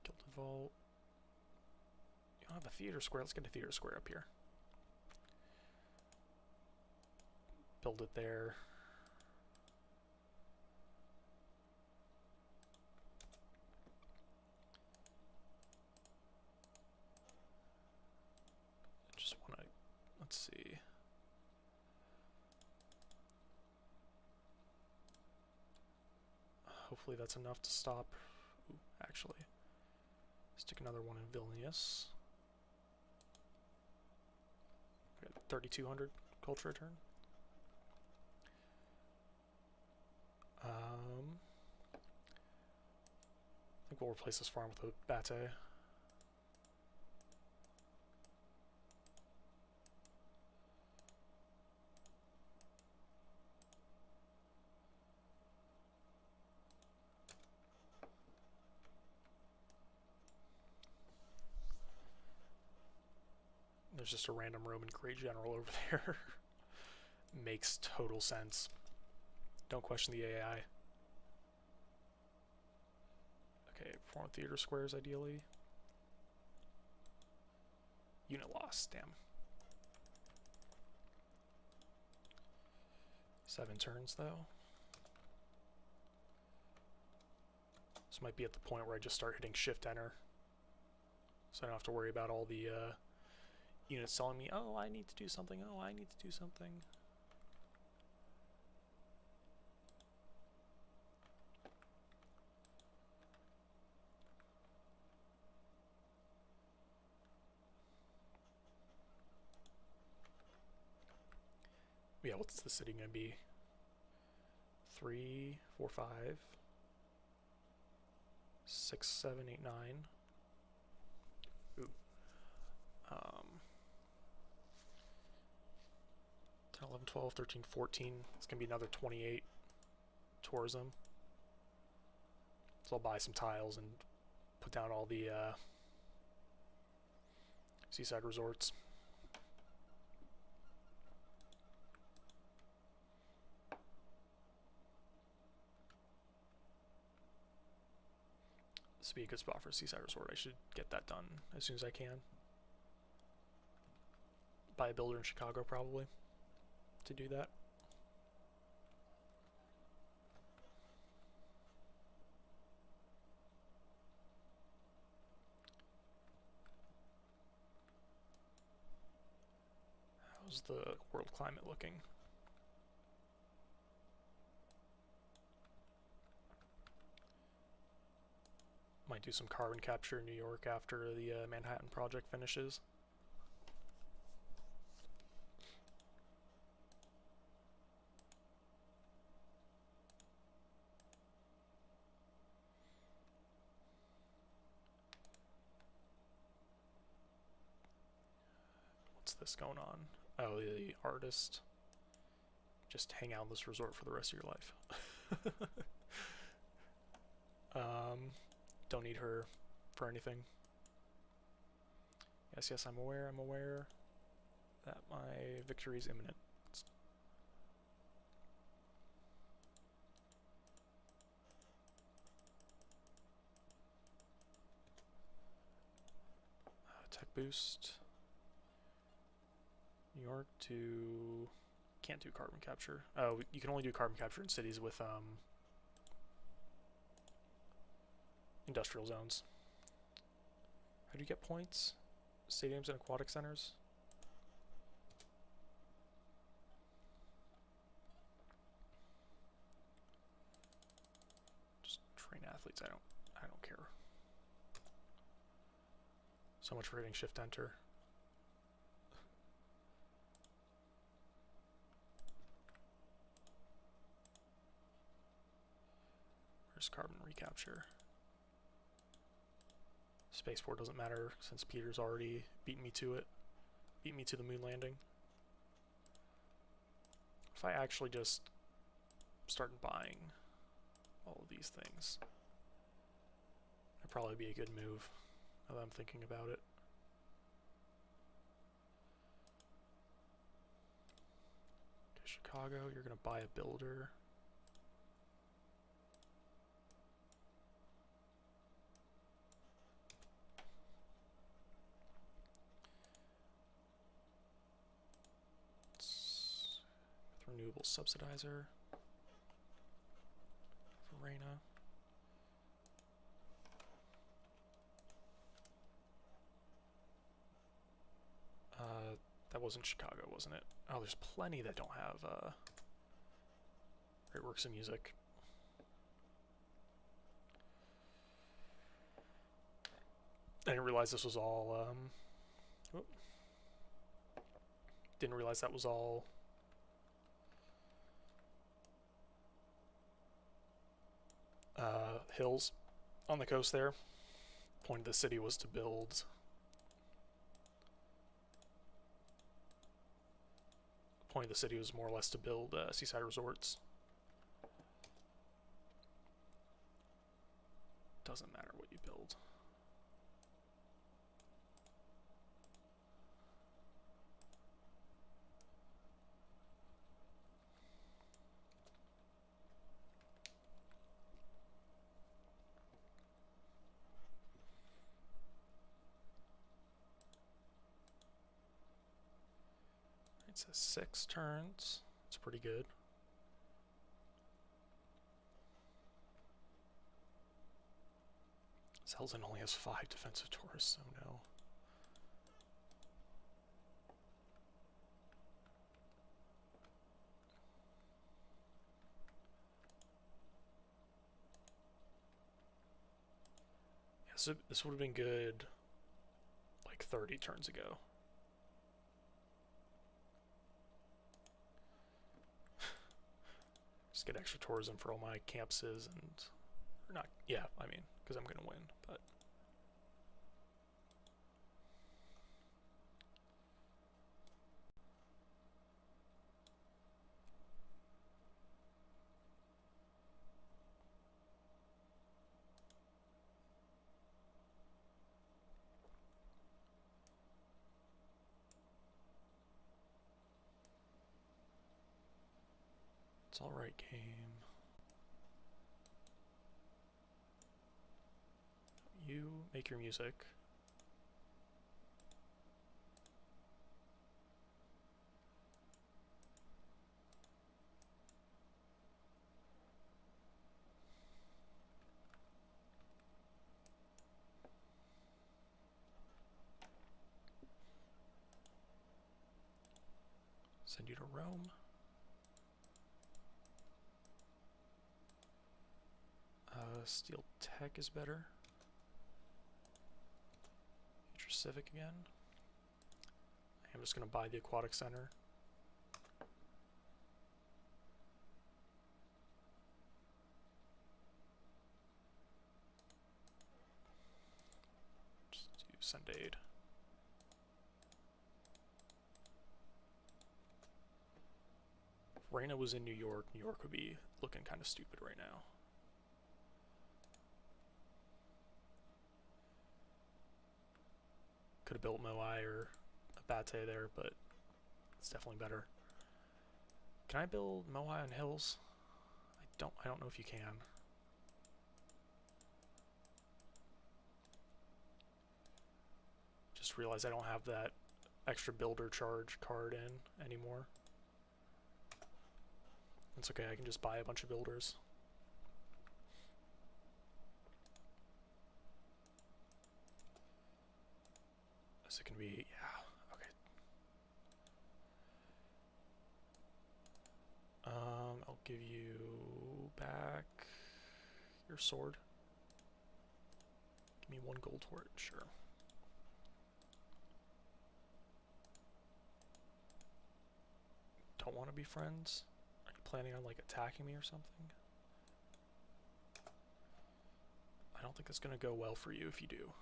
Gilded Vault. You don't have a theater square. Let's get a theater square up here. Build it there. Just want to, let's see. Hopefully that's enough to stop. Ooh, actually, stick another one in Vilnius. 3,200 culture return. I think we'll replace this farm with a Bate. There's just a random Roman great general over there. Makes total sense. Don't question the AI. Okay, 4 theater squares ideally. Unit loss, damn. 7 turns though. This might be at the point where I just start hitting shift enter. So I don't have to worry about all the units telling me, oh, I need to do something, oh, I need to do something. Yeah, what's the city gonna be? 3, 4, 5, 6, 7, 8, 9. Ooh. 10, 11, 12, 13, 14. It's gonna be another 28 tourism. So I'll buy some tiles and put down all the seaside resorts. This would be a good spot for a seaside resort. I should get that done as soon as I can. Buy a builder in Chicago probably to do that. How's the world climate looking? Might do some carbon capture in New York after the Manhattan Project finishes. What's this going on? Oh, the artist. Just hang out in this resort for the rest of your life. Don't need her for anything. Yes, I'm aware that my victory is imminent. Tech boost. New York to... Can't do carbon capture. Oh, you can only do carbon capture in cities with industrial zones. How do you get points? Stadiums and aquatic centers? Just train athletes, I don't care. So much for hitting shift enter. Where's carbon recapture? Spaceport doesn't matter since Peter's already beaten me to it. Beat me to the moon landing. If I actually just start buying all of these things. That'd probably be a good move, now that I'm thinking about it. Okay, Chicago, you're gonna buy a builder. Renewable subsidizer. Verena. That wasn't Chicago, wasn't it? Oh, there's plenty that don't have Great Works of Music. I didn't realize this was all, didn't realize that was all hills on the coast there. Point of the city was to build more or less to build seaside resorts. Doesn't matter what you build. It says 6 turns. It's pretty good. Zelzin only has 5 defensive tourists, so no. Yeah, so this would have been good like 30 turns ago. Just get extra tourism for all my campuses and... Or not, yeah, I mean, because I'm going to win, but... It's alright, game. You make your music. Send you to Rome. Steel Tech is better. Future Civic again. I'm just going to buy the Aquatic Center. Just do send aid. If Reina was in New York would be looking kind of stupid right now. Could have built Moai or Abate there, but it's definitely better. Can I build Moai on hills? I don't know if you can. Just realized I don't have that extra builder charge card in anymore. It's okay, I can just buy a bunch of builders. So it can be, yeah, okay. I'll give you back your sword. Give me 1 gold for it, sure. Don't want to be friends? Are you planning on like attacking me or something? I don't think that's gonna go well for you if you do.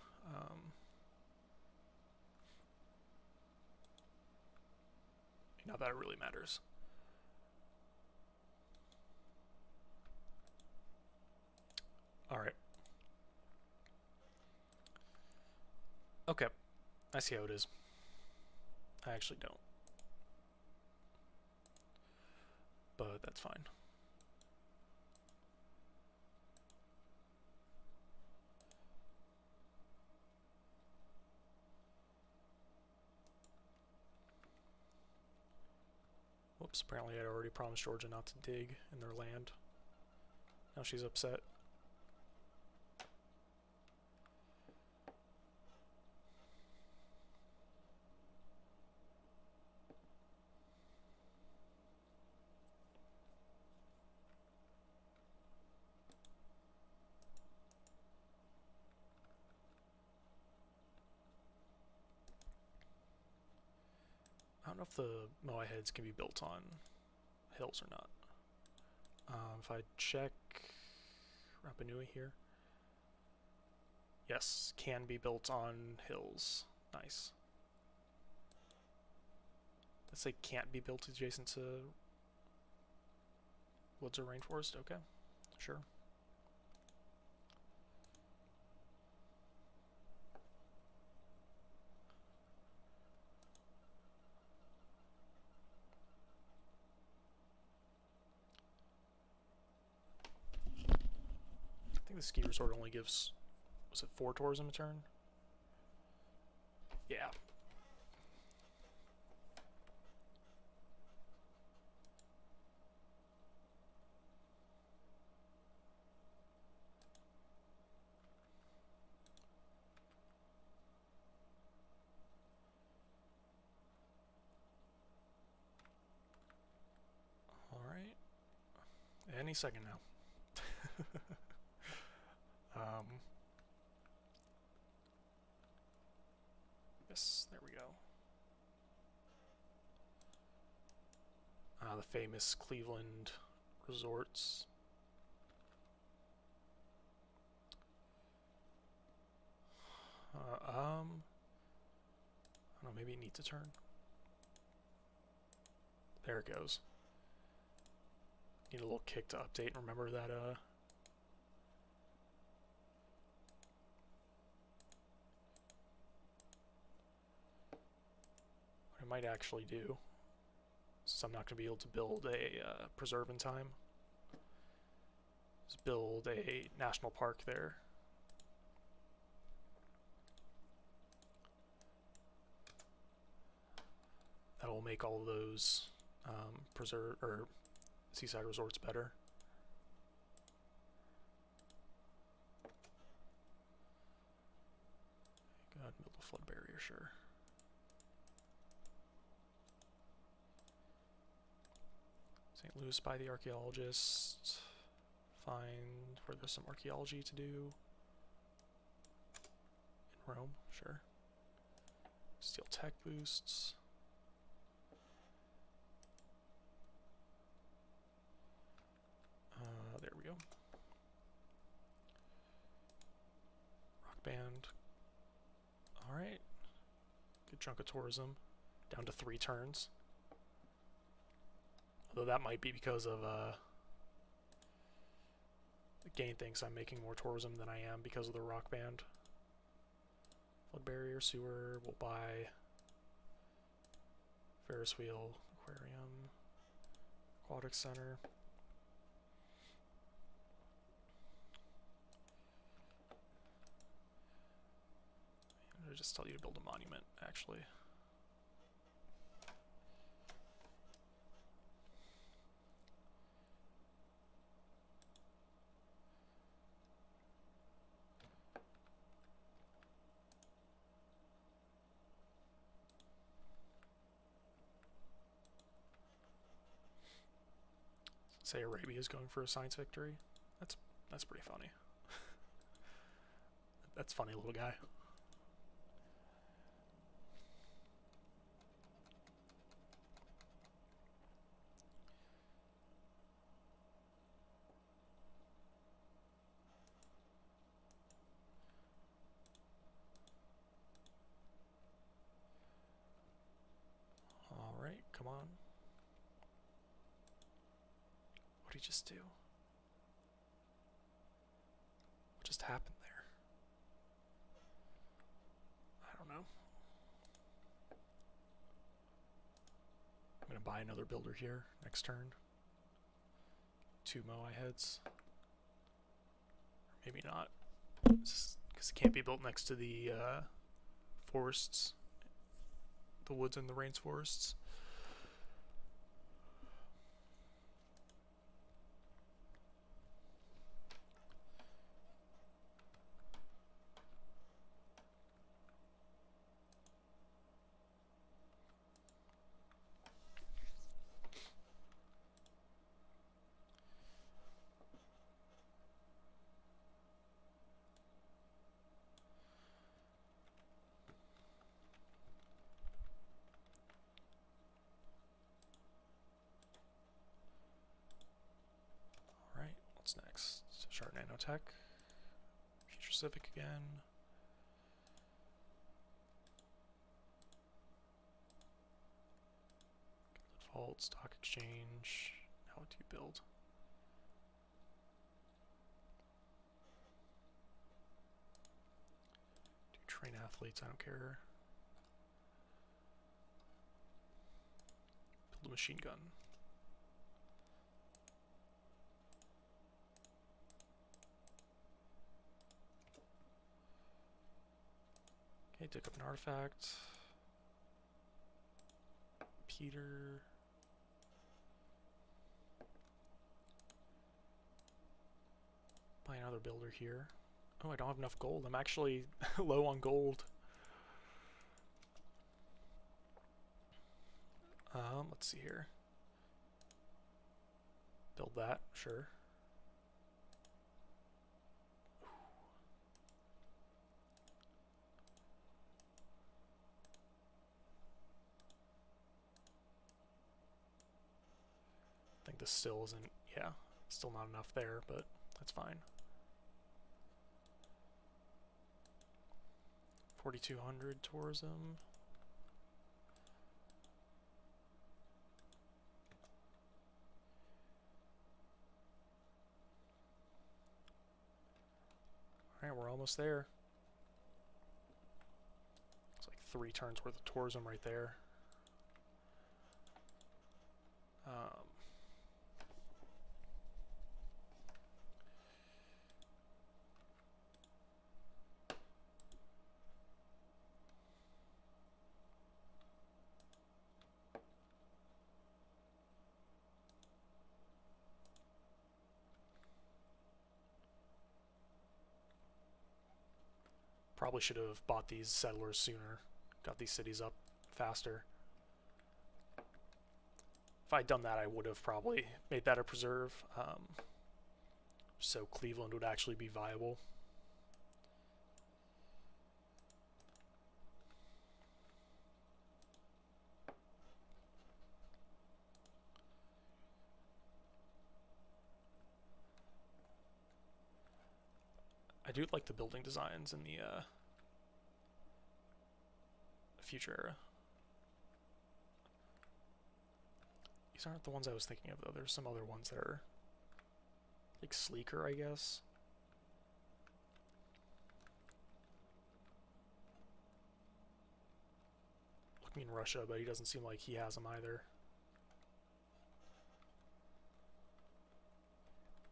Not that it really matters. Okay, I see how it is. I actually don't. But that's fine. Whoops, apparently I'd already promised Georgia not to dig in their land. Now she's upset. I don't know if the Moai heads can be built on hills or not. If I check Rapa Nui here. Yes, can be built on hills. Nice. Let's say can't be built adjacent to woods or rainforest. Okay, sure. I think the ski resort only gives, was it 4 tourism a turn? Yeah. Alright. Any second now. Yes, there we go. The famous Cleveland resorts. I don't know, maybe it needs a turn. There it goes. Need a little kick to update and remember that, what I might actually do, since I'm not going to be able to build a preserve in time, is build a national park there. That will make all of those preserve or seaside resorts better. Go ahead and build a flood barrier, sure. St. Louis by the archaeologist. Find where there's some archaeology to do. In Rome, sure. Steel tech boosts. There we go. Rock band. Alright. Good chunk of tourism. Down to 3 turns. Although that might be because of the game thinks I'm making more tourism than I am because of the rock band. Flood barrier, sewer, we'll buy Ferris wheel, aquarium, aquatic center. I'll just tell you to build a monument, actually. Say Arabia is going for a science victory. That's pretty funny. That's funny, little guy. All right, come on. What did he just do? What just happened there? I don't I'm going to buy another builder here next turn. 2 Moai heads. Maybe not. Because it can't be built next to the forests. The woods and the rainforests. What's next? So Shard Nanotech, Future Civic again. Vault, Stock Exchange. Now what do you build? Do train athletes, I don't care. Build a machine gun. Okay, dig up an artifact. Peter. Buy another builder here. Oh, I don't have enough gold. I'm actually low on gold. Let's see here. Build that, sure. I think this still isn't, yeah, still not enough there, but that's fine. 4,200 tourism. Alright, we're almost there. It's like 3 turns worth of tourism right there. Probably should have bought these settlers sooner. Got these cities up faster. If I'd done that, I would have probably made that a preserve. So Cleveland would actually be viable. I do like the building designs in the future era. These aren't the ones I was thinking of, though. There's some other ones that are like sleeker, I guess. Looking in Russia, but he doesn't seem like he has them either.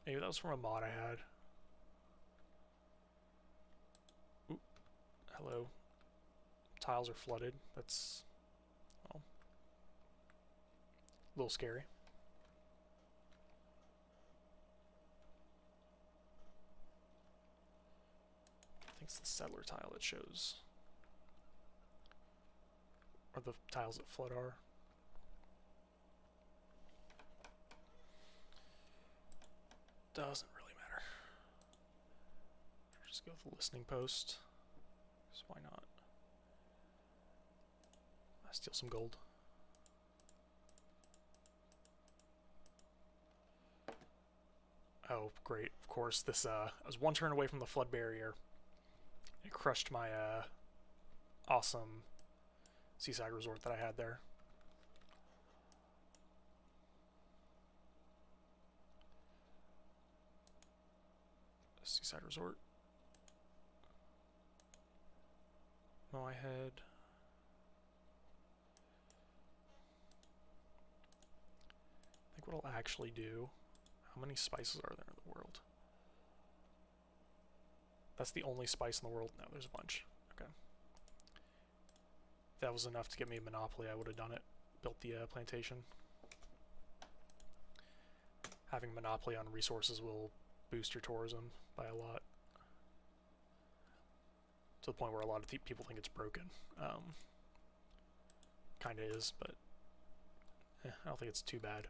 Maybe that was from a mod I had. Oop. Hello. Tiles are flooded. That's, well, a little scary. I think it's the settler tile that shows. Or the tiles that flood are. Doesn't really matter. Just go with the listening post. So why not? Steal some gold. Oh, great. Of course, this, I was 1 turn away from the flood barrier. It crushed my, awesome seaside resort that I had there. Seaside resort. Moai head. what I'll actually do. How many spices are there in the world? That's the only spice in the world? No, there's a bunch. Okay. If that was enough to get me a monopoly, I would have done it. Built the plantation. Having monopoly on resources will boost your tourism by a lot. To the point where a lot of people think it's broken. Kinda is, but I don't think it's too bad.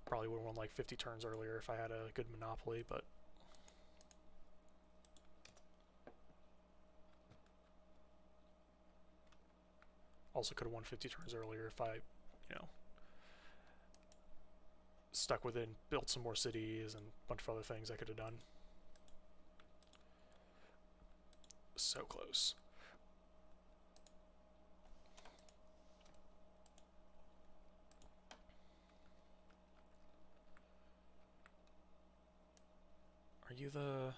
Probably would have won like 50 turns earlier if I had a good monopoly, but also could have won 50 turns earlier if I, you know, stuck with it and built some more cities and a bunch of other things I could have done. So close. Are you the... I'm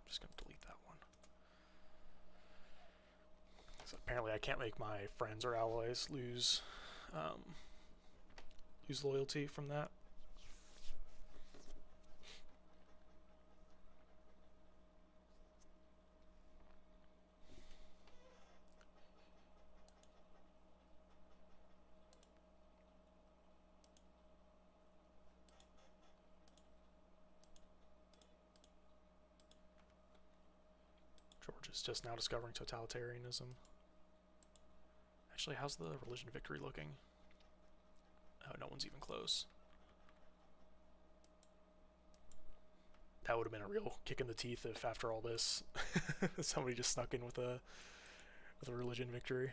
just going to delete that one. So apparently I can't make my friends or allies lose loyalty from that. George is just now discovering totalitarianism. Actually, how's the religion victory looking? Oh, no one's even close. That would have been a real kick in the teeth if, after all this, somebody just snuck in with a religion victory.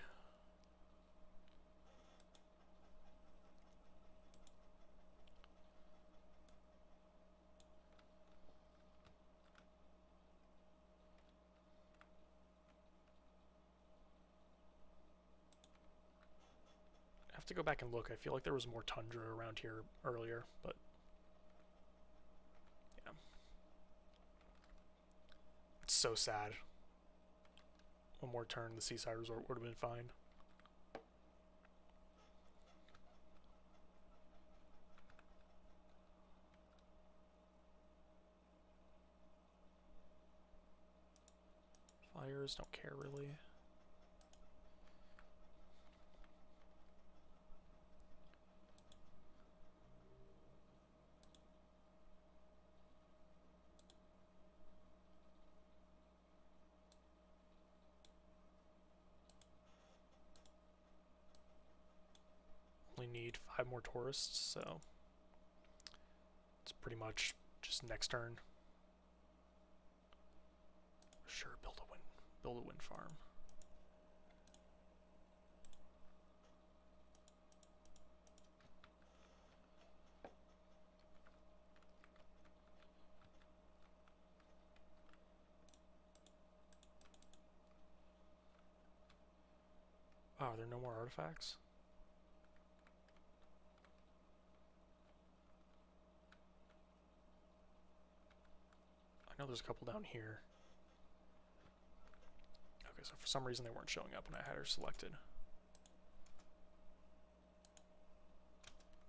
I have to go back and look. I feel like there was more tundra around here earlier, but yeah. It's so sad. One more turn, the Seaside Resort would have been fine. Flyers, don't care really. Only need 5 more tourists, so it's pretty much just next turn. Sure, build a wind farm. Oh, are there no more artifacts? I know there's a couple down here. Okay, so for some reason they weren't showing up when I had her selected.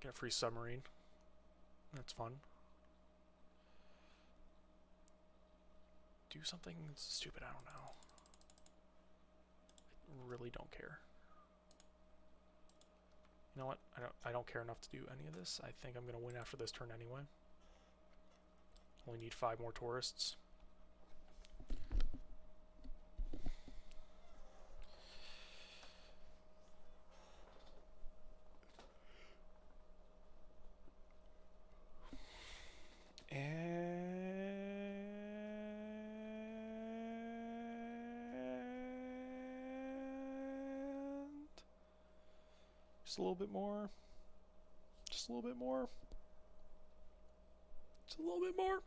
Get a free submarine. That's fun. Do something stupid, I don't know. I really don't care. You know what? I don't care enough to do any of this. I think I'm gonna win after this turn anyway. Only need 5 more tourists. Just a little bit more. Just a little bit more. Just a little bit more.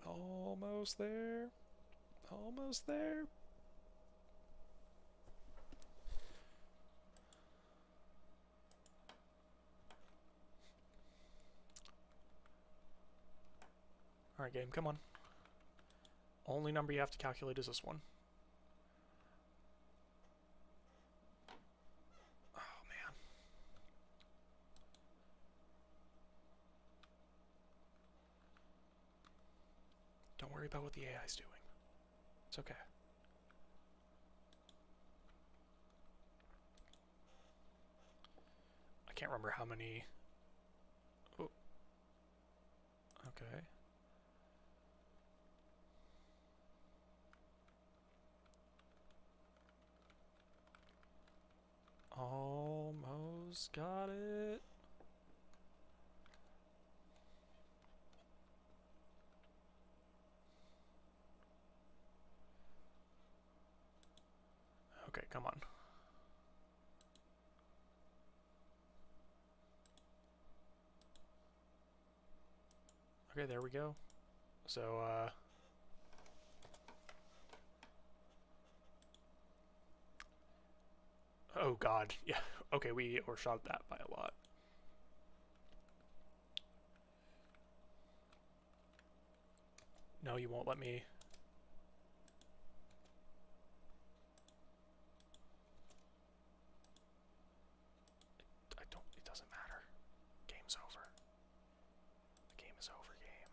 Almost there. Almost there. Alright, game, come on. Only number you have to calculate is this one. Don't worry about what the AI's doing. It's okay. I can't remember how many... Oh. Okay. Almost got it. Okay, come on. Okay, there we go. So, oh god, yeah. Okay, we overshot that by a lot. No, you won't let me. It doesn't matter. Game's over. The game is over, game.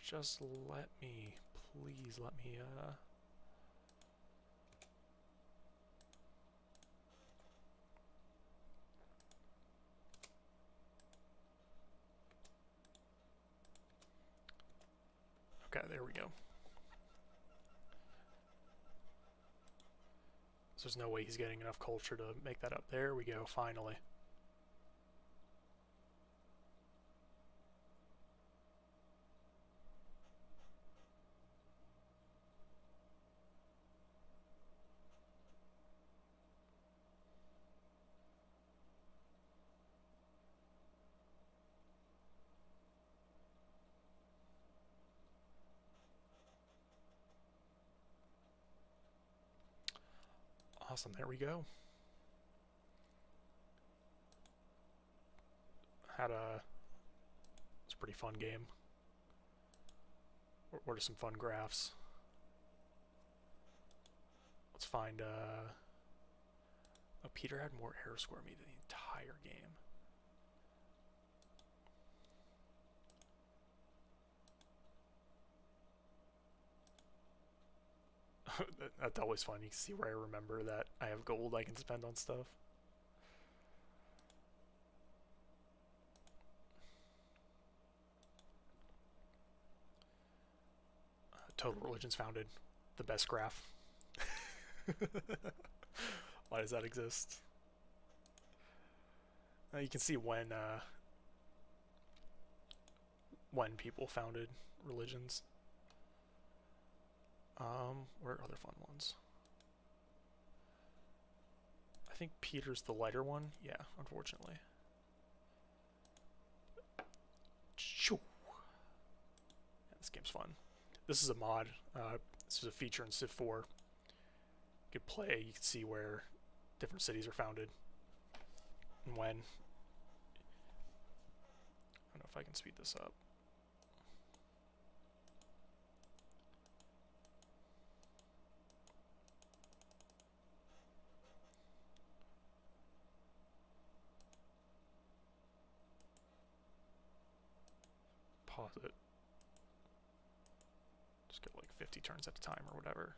Just let me, please let me, Okay, there we go. So there's no way he's getting enough culture to make that up. There we go, finally. Awesome, there we go. It's a pretty fun game. What are some fun graphs? Let's find, oh, Peter had more error score me than the entire game. That's always fun. You can see where I remember that I have gold I can spend on stuff. Total religions founded. The best graph. Why does that exist? You can see when people founded religions. Where are other fun ones? I think Peter's the lighter one. Yeah, unfortunately. Yeah, this game's fun. This is a mod. This is a feature in Civ 4. You could play, you can see where different cities are founded and when. I don't know if I can speed this up. Pause it. Just go like 50 turns at a time or whatever.